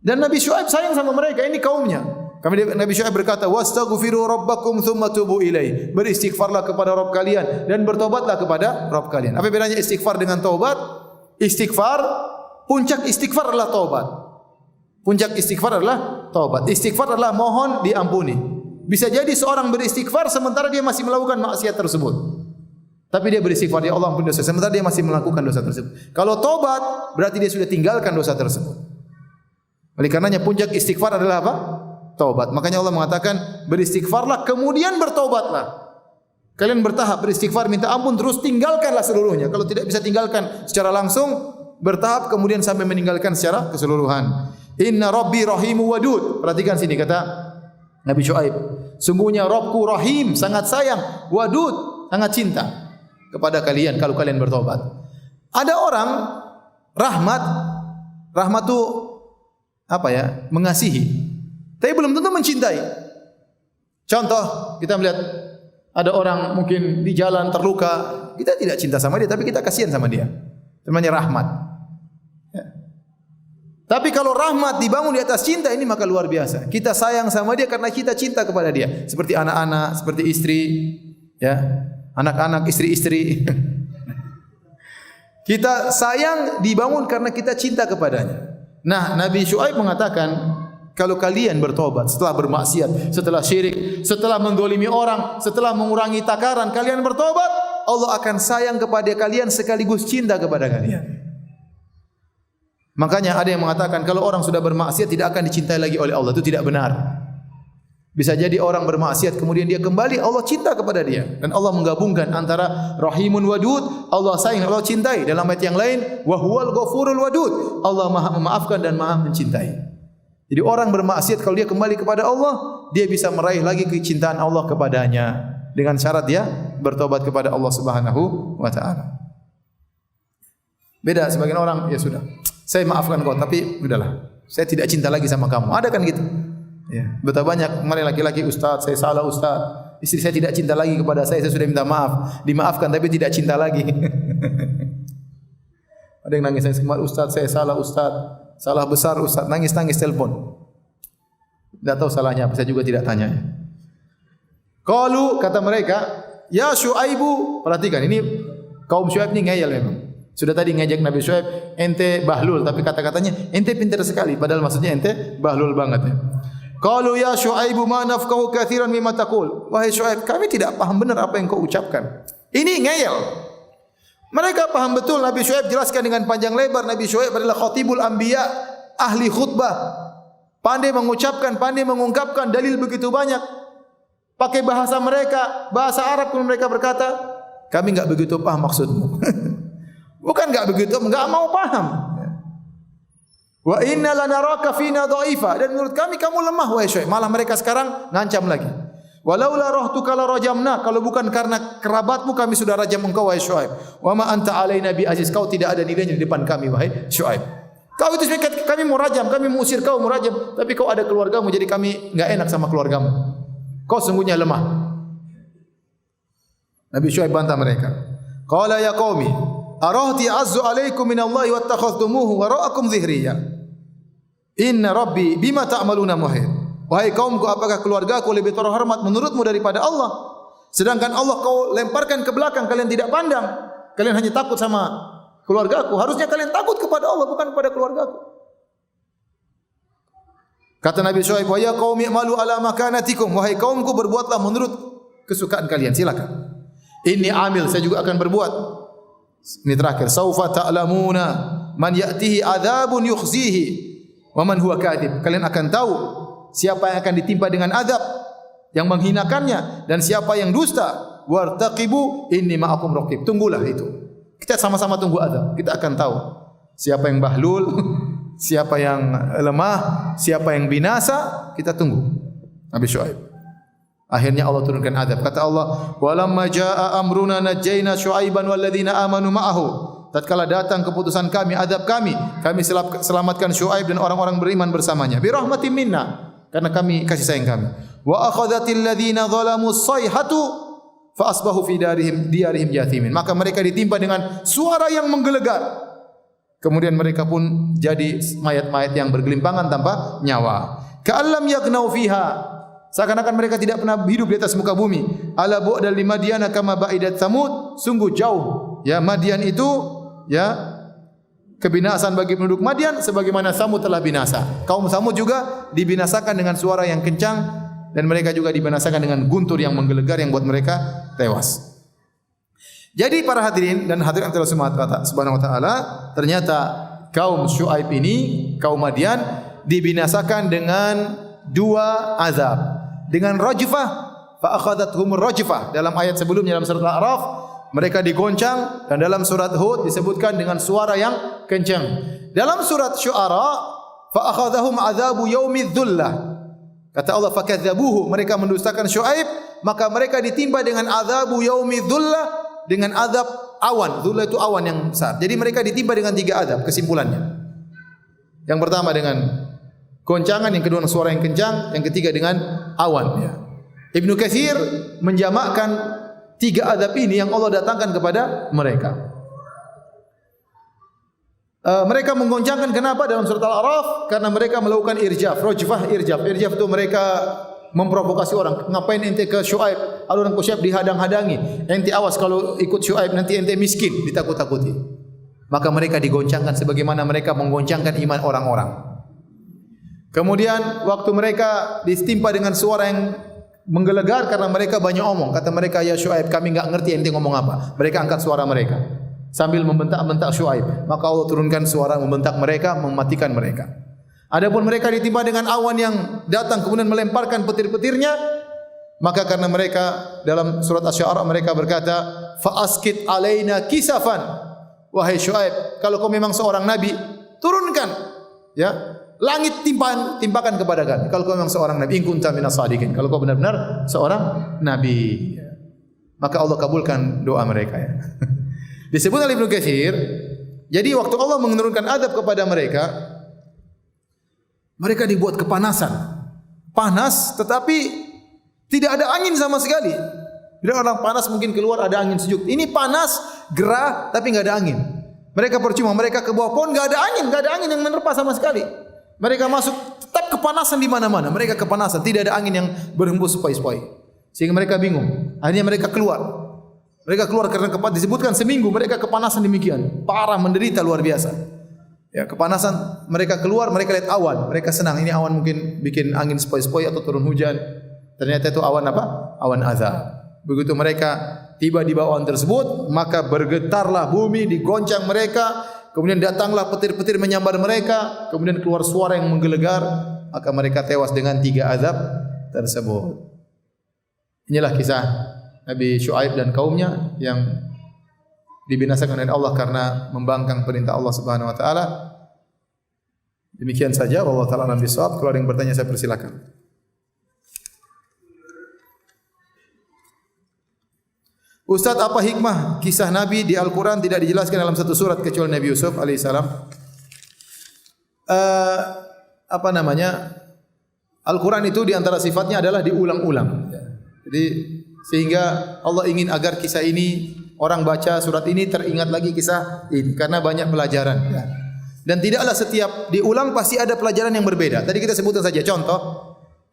Dan Nabi Syuaib sayang sama mereka, ini kaumnya. Nabi Syuaib berkata, wastaghfiru rabbakum thumma tubu ilaih. Beristighfarlah kepada Rabb kalian dan bertobatlah kepada Rabb kalian. Apa bedanya istighfar dengan taubat? Istighfar, puncak istighfar adalah taubat. Puncak istighfar adalah bertaubat. Istighfar adalah mohon diampuni. Bisa jadi seorang beristighfar sementara dia masih melakukan maksiat tersebut. Tapi dia beristighfar, ya Allah ampuni dosa, sementara dia masih melakukan dosa tersebut. Kalau taubat, berarti dia sudah tinggalkan dosa tersebut. Oleh karenanya puncak istighfar adalah apa? Taubat. Makanya Allah mengatakan, beristighfarlah kemudian bertaubatlah. Kalian bertahap beristighfar, minta ampun, terus tinggalkanlah seluruhnya. Kalau tidak bisa tinggalkan secara langsung, bertahap kemudian sampai meninggalkan secara keseluruhan. Inna Rabbi rahimu wadud. Perhatikan sini kata Nabi Syuaib. Sungguhnya Rabbku rahim, sangat sayang, wadud, sangat cinta kepada kalian kalau kalian bertobat. Ada orang rahmat itu apa ya? Mengasihi. Tapi belum tentu mencintai. Contoh, kita melihat ada orang mungkin di jalan terluka, kita tidak cinta sama dia, tapi kita kasihan sama dia. Namanya rahmat. Ya. Tapi kalau rahmat dibangun di atas cinta, ini maka luar biasa. Kita sayang sama dia karena kita cinta kepada dia. Seperti anak-anak, seperti istri, ya, anak-anak, istri-istri. Kita sayang dibangun karena kita cinta kepadanya. Nah, Nabi Syuaib mengatakan, kalau kalian bertobat setelah bermaksiat, setelah syirik, setelah mendolimi orang, setelah mengurangi takaran, kalian bertobat, Allah akan sayang kepada kalian sekaligus cinta kepada kalian. Makanya ada yang mengatakan kalau orang sudah bermaksiat tidak akan dicintai lagi oleh Allah. Itu tidak benar. Bisa jadi orang bermaksiat kemudian dia kembali, Allah cinta kepada dia. Dan Allah menggabungkan antara Rahimun Wadud, Allah sayang, Allah cintai. Dalam ayat yang lain, wa huwal ghafurul wadud, Allah Maha memaafkan dan Maha mencintai. Jadi orang bermaksiat kalau dia kembali kepada Allah, dia bisa meraih lagi kecintaan Allah kepadanya dengan syarat dia bertobat kepada Allah Subhanahu wa taala. Beda sebagian orang, ya sudah, saya maafkan kau tapi udahlah, saya tidak cinta lagi sama kamu. Ada kan gitu? Ya, betapa banyak kemarin laki-laki, ustaz, saya salah ustaz. Istri saya tidak cinta lagi kepada saya sudah minta maaf, dimaafkan tapi tidak cinta lagi. Ada yang nangis, saya kemarin ustaz, saya salah ustaz. Salah besar ustaz, nangis-nangis telepon. Tidak tahu salahnya apa, saya juga tidak tanya. Qalu, kata mereka, ya Syuaibu, perhatikan ini kaum Syuaib ini ngeyel memang. Sudah tadi ngejek Nabi Syuaib, ente bahlul, tapi kata-katanya ente pintar sekali, padahal maksudnya ente bahlul banget ya. Qalu ya Syuaibu ma nafqahu katsiran mimma taqul. Wahai Syuaib, kami tidak paham benar apa yang kau ucapkan. Ini ngeyel. Mereka paham betul Nabi Syuaib jelaskan dengan panjang lebar. Nabi Syuaib adalah khatibul anbiya, ahli khutbah. Pandai mengucapkan, pandai mengungkapkan dalil begitu banyak. Pakai bahasa mereka, bahasa Arab pun mereka berkata, kami enggak begitu paham maksudmu. Bukan enggak begitu, enggak mau paham. Wa inna lanaraka fina dha'ifa, dan menurut kami kamu lemah wahai Syuaib. Malah mereka sekarang ngancam lagi. Walaula rahtuka la rajamna, kalau bukan karena kerabatmu kami sudah rajam engkau wahai Syuaib. Wa ma anta alaina bi aziz, kau tidak ada nilainya di depan kami wahai Syuaib. Kau itu sebagai kami mau rajam, kami mau usir kau mau rajam, tapi kau ada keluargamu jadi kami enggak enak sama keluargamu. Kau sungguhnya lemah. Nabi Syuaib bantah mereka. Qala ya qaumi, arahti azzu alaikum minallahi wattakhadhtumuhu wara'akum dhihriya. Inna rabbi bima ta'maluna muhit. Wahai kaumku, apakah keluargaku lebih terhormat menurutmu daripada Allah? Sedangkan Allah kau lemparkan ke belakang, kalian tidak pandang. Kalian hanya takut sama keluargaku. Harusnya kalian takut kepada Allah, bukan kepada keluargaku. Kata Nabi Syuaib, wa ya qaumi i'malu ala makanatikum. Wahai kaumku, berbuatlah menurut kesukaan kalian, silakan. Ini amil, saya juga akan berbuat. Ini terakhir, saufa ta'lamuna man ya'tihi adzabun yukhzihi wa man huwa kadhib. Kalian akan tahu siapa yang akan ditimpa dengan azab yang menghinakannya dan siapa yang dusta. Wartaqibu inni ma'akum raqib. Tunggulah itu. Kita sama-sama tunggu azab. Kita akan tahu siapa yang bahlul, siapa yang lemah, siapa yang binasa. Kita tunggu. Nabi Syuaib. Akhirnya Allah turunkan azab. Kata Allah, "Walamma jaa'a amruna najjayna Syuaiban walladzina amanu ma'ahu." Tatkala datang keputusan kami, azab kami selamatkan Syuaib dan orang-orang beriman bersamanya. Bi rahmatin minna, karena kami kasih sayang kami. Wa akhadhatil ladzina zalamu as-sayhatu fa asbahu fi diyarihim jathimin. Maka mereka ditimpa dengan suara yang menggelegar. Kemudian mereka pun jadi mayat-mayat yang bergelimpangan tanpa nyawa. Ka'allam yaghnau fiha. Seakan-akan mereka tidak pernah hidup di atas muka bumi. Ala bu'dal limadyana kama ba'idat Tsamud. Sungguh jauh ya Madian itu ya kebinasaan bagi penduduk Madian sebagaimana Samud telah binasa. Kaum Samud juga dibinasakan dengan suara yang kencang dan mereka juga dibinasakan dengan guntur yang menggelegar yang buat mereka tewas. Jadi para hadirin dan hadirat Allah Subhanahu wa taala, ternyata kaum Syuaib ini, kaum Madian dibinasakan dengan dua azab. Dengan rajfah, fa akhadathumur rajfah. Dalam ayat sebelumnya dalam surat Al-A'raf, mereka digoncang, dan dalam surat Hud disebutkan dengan suara yang kencang. Dalam surat Syu'ara, fa akhadhahum adzabu yaumidz dzullah. Kata Allah, fakadzabuhu, mereka mendustakan Syuaib, maka mereka ditimpa dengan azabu yaumidz dzullah, dengan azab awan. Dzullah itu awan yang besar. Jadi mereka ditimpa dengan tiga azab kesimpulannya. Yang pertama dengan goncangan, yang kedua dengan suara yang kencang, yang ketiga dengan awan. Ya. Ibnu Katsir menjamakkan tiga azab ini yang Allah datangkan kepada mereka. Mereka menggoncangkan kenapa dalam surat Al-A'raf? Karena mereka melakukan irjaf, rajfah irjaf. Irjaf itu mereka memprovokasi orang. Ngapain ente ke Syuaib? Orang ke Syuaib dihadang-hadangi. Ente awas kalau ikut Syuaib nanti ente miskin, ditakut-takuti. Maka mereka digoncangkan sebagaimana mereka menggoncangkan iman orang-orang. Kemudian waktu mereka ditimpa dengan suara yang menggelegar karena mereka banyak omong. Kata mereka, ya Syuaib, kami enggak ngerti ente ngomong apa. Mereka angkat suara mereka sambil membentak-bentak Syuaib. Maka Allah turunkan suara membentak mereka, mematikan mereka. Adapun mereka ditimpa dengan awan yang datang kemudian melemparkan petir-petirnya, maka karena mereka dalam surat Asy-Syu'ara mereka berkata, fa askit alaina kisafan. Wahai Syuaib, kalau kau memang seorang nabi, turunkan ya langit timpakan kepada kami. Kalau kau memang seorang nabi, in kunta minas shadiqin. Kalau kau benar-benar seorang nabi, maka Allah kabulkan doa mereka ya. Disebut oleh Ibnu Katsir, jadi waktu Allah menurunkan adab kepada mereka, mereka dibuat kepanasan. Panas tetapi tidak ada angin sama sekali. Bila orang panas mungkin keluar ada angin sejuk. Ini panas, gerah tapi enggak ada angin. Mereka percuma, mereka ke bawah pohon enggak ada angin yang menerpa sama sekali. Mereka masuk tetap kepanasan di mana-mana. Mereka kepanasan, tidak ada angin yang berhembus sepoi-sepoi. Sehingga mereka bingung. Akhirnya mereka keluar. Mereka keluar karena disebutkan seminggu mereka kepanasan demikian. Parah, menderita luar biasa. Ya, kepanasan, mereka keluar, mereka lihat awan. Mereka senang, ini awan mungkin bikin angin sepoi-sepoi atau turun hujan. Ternyata itu awan apa? Awan azab. Begitu mereka tiba di bawah awan tersebut, maka bergetarlah bumi, digoncang mereka. Kemudian datanglah petir-petir menyambar mereka. Kemudian keluar suara yang menggelegar. Maka mereka tewas dengan tiga azab tersebut. Inilah kisah Nabi Syuaib dan kaumnya yang dibinasakan oleh Allah karena membangkang perintah Allah Subhanahu wa taala. Demikian saja, wallahu taala alam bisawab. Kalau ada yang bertanya saya persilakan. Ustaz, apa hikmah kisah Nabi di Al-Quran tidak dijelaskan dalam satu surat kecuali Nabi Yusuf alaihissalam? Al-Quran itu di antara sifatnya adalah diulang-ulang. Jadi sehingga Allah ingin agar kisah ini, orang baca surat ini teringat lagi kisah ini karena banyak pelajaran. Dan tidaklah setiap diulang pasti ada pelajaran yang berbeda. Tadi kita sebutkan saja contoh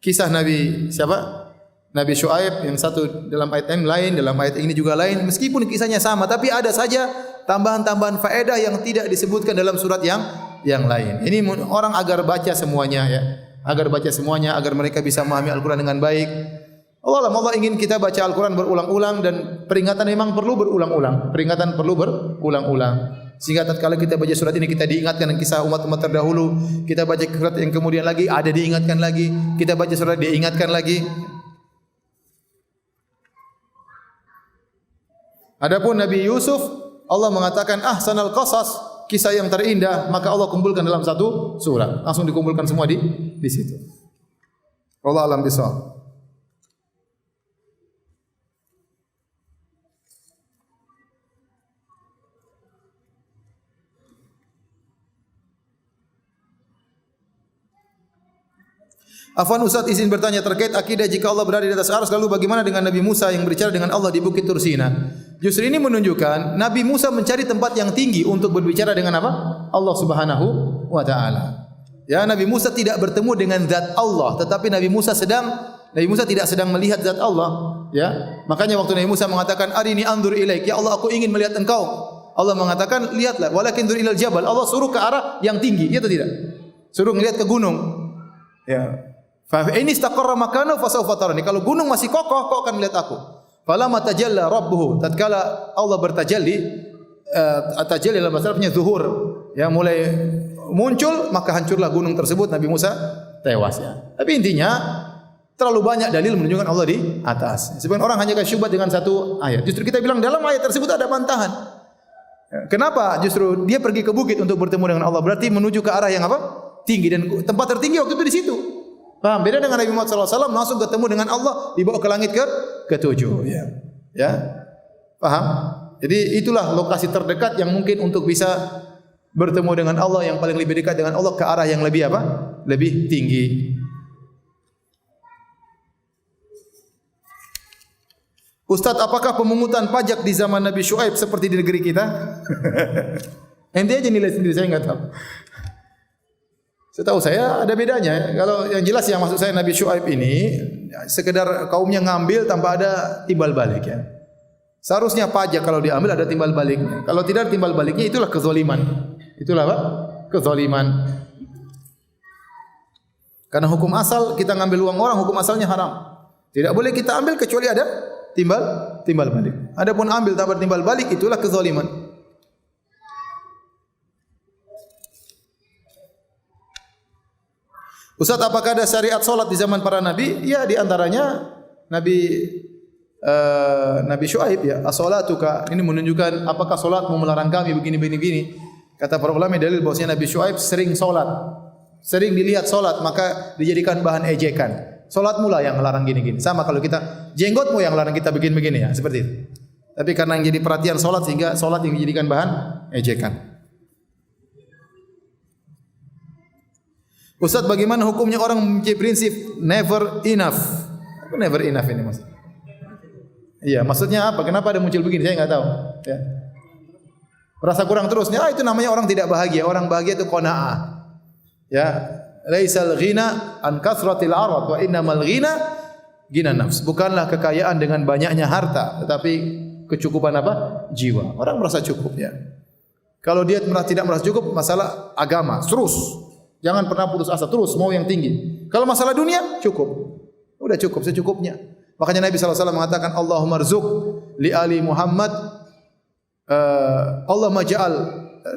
kisah Nabi siapa? Nabi Syuaib, yang satu dalam ayat yang lain, dalam ayat ini juga lain. Meskipun kisahnya sama, tapi ada saja tambahan-tambahan faedah yang tidak disebutkan dalam surat yang lain. Ini orang agar baca semuanya ya, agar baca semuanya, agar mereka bisa memahami Al-Quran dengan baik. Allah ingin kita baca Al-Quran berulang-ulang, dan peringatan memang perlu berulang-ulang. Peringatan perlu berulang-ulang. Sehingga tatkala kita baca surat ini kita diingatkan dengan kisah umat-umat terdahulu. Kita baca surat yang kemudian lagi ada diingatkan lagi. Kita baca surat diingatkan lagi. Adapun Nabi Yusuf, Allah mengatakan ahsanal qasas, kisah yang terindah, maka Allah kumpulkan dalam satu surat. Langsung dikumpulkan semua di situ. Allah alam bisawab. Afwan Ustaz, izin bertanya terkait akidah jika Allah berada di atas arsy, lalu bagaimana dengan Nabi Musa yang berbicara dengan Allah di Bukit Tursina? Justru ini menunjukkan Nabi Musa mencari tempat yang tinggi untuk berbicara dengan apa? Allah Subhanahu wa taala. Ya, Nabi Musa tidak bertemu dengan zat Allah, tetapi Nabi Musa tidak sedang melihat zat Allah, ya. Makanya waktu Nabi Musa mengatakan arini anzur ilaik, ya Allah aku ingin melihat engkau. Allah mengatakan, lihatlah, walakin dur ilal jabal. Allah suruh ke arah yang tinggi, iya atau tidak? Suruh melihat ke gunung. Ya. Fa ini istaqarra makanahu fa sawfa tarani. Kalau gunung masih kokoh, kau akan melihat aku. Falamma tajalla rabbuhu, tatkala Allah bertajalli, tajalli dalam bahasa Arabnya zuhur, ya mulai muncul, maka hancurlah gunung tersebut, Nabi Musa tewas ya. Tapi intinya terlalu banyak dalil menunjukkan Allah di atas. Sebagian orang hanya syubhat dengan satu ayat. Justru kita bilang dalam ayat tersebut ada bantahan. Kenapa justru dia pergi ke bukit untuk bertemu dengan Allah? Berarti menuju ke arah yang apa? Tinggi, dan tempat tertinggi waktu itu di situ. Paham? Beda dengan Nabi Muhammad SAW langsung ketemu dengan Allah, dibawa ke langit ketujuh. Ya. Ya. Paham? Jadi itulah lokasi terdekat yang mungkin untuk bisa bertemu dengan Allah, yang paling lebih dekat dengan Allah ke arah yang lebih apa? Lebih tinggi. Ustaz, apakah pemungutan pajak di zaman Nabi Syuaib seperti di negeri kita? Ente aja nilai sendiri, saya enggak tahu. Setahu saya ada bedanya. Kalau yang jelas yang maksud saya Nabi Syuaib ini sekedar kaumnya ngambil tanpa ada timbal balik ya. Seharusnya pajak kalau diambil ada timbal baliknya. Kalau tidak ada timbal baliknya itulah kezaliman. Itulah apa? Kezaliman. Karena hukum asal kita ngambil uang orang, hukum asalnya haram. Tidak boleh kita ambil kecuali ada timbal balik. Adapun ambil tanpa timbal balik itulah kezaliman. Ustaz, apakah ada syariat solat di zaman para nabi? Ya, di antaranya Nabi Syuaib ya. As-salatuka, ini menunjukkan apakah solatmu melarang kami begini. Kata para ulama dalil bahwasanya Nabi Syuaib sering solat, sering dilihat solat, maka dijadikan bahan ejekan. Solatmu lah yang melarang gini. Sama kalau kita jenggotmu yang melarang kita begini ya, seperti itu. Tapi karena yang jadi perhatian solat sehingga solat yang dijadikan bahan ejekan. Ustaz, bagaimana hukumnya orang memiliki prinsip never enough? Apa never enough ini maksudnya? Iya, maksudnya apa? Kenapa ada muncul begini? Saya enggak tahu. Ya. Merasa kurang terus. Ya, itu namanya orang tidak bahagia. Orang bahagia itu qanaah. Ya, laisal ghina an kasratil arad wa innamal ghina ghina nafs. Bukanlah kekayaan dengan banyaknya harta, tetapi kecukupan apa? Jiwa. Orang merasa cukup ya. Kalau dia tidak merasa cukup, masalah agama, terus. Jangan pernah putus asa, terus mau yang tinggi. Kalau masalah dunia, cukup. Udah cukup, secukupnya. Makanya Nabi SAW mengatakan, Allahumma rzuq li ali Muhammad, Allahumma ja'al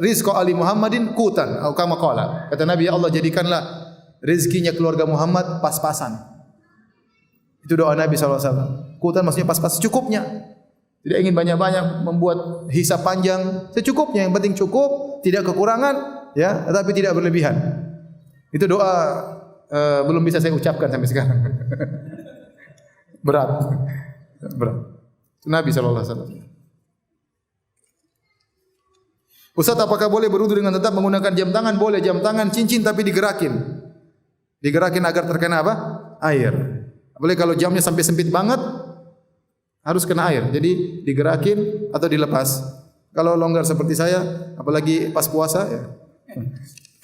rizqa ali Muhammadin kutan. Atau kama qala. Kata Nabi, ya Allah jadikanlah rezekinya keluarga Muhammad pas-pasan. Itu doa Nabi SAW. Kutan maksudnya pas-pas, secukupnya. Tidak ingin banyak-banyak, membuat hisab panjang. Secukupnya, yang penting cukup, tidak kekurangan, ya, tetapi tidak berlebihan. Itu doa belum bisa saya ucapkan sampai sekarang. Berat. Nabi SAW. Ustaz, apakah boleh berwudu dengan tetap menggunakan jam tangan? Boleh, jam tangan cincin tapi digerakin. Digerakin agar terkena apa? Air. Boleh kalau jamnya sampai sempit banget harus kena air. Jadi digerakin atau dilepas. Kalau longgar seperti saya, apalagi pas puasa ya.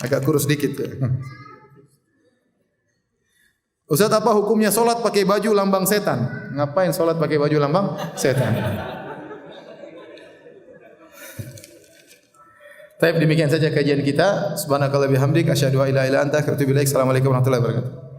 Agak kurus dikit ya. Ustaz, apa hukumnya solat pakai baju lambang setan? Ngapain solat pakai baju lambang setan? Baik, demikian saja kajian kita. Subhanakallah bihamdik asyhadu an la ilaha illa anta astaghfiruka wa atubu ilaik. Assalamualaikum warahmatullahi wabarakatuh.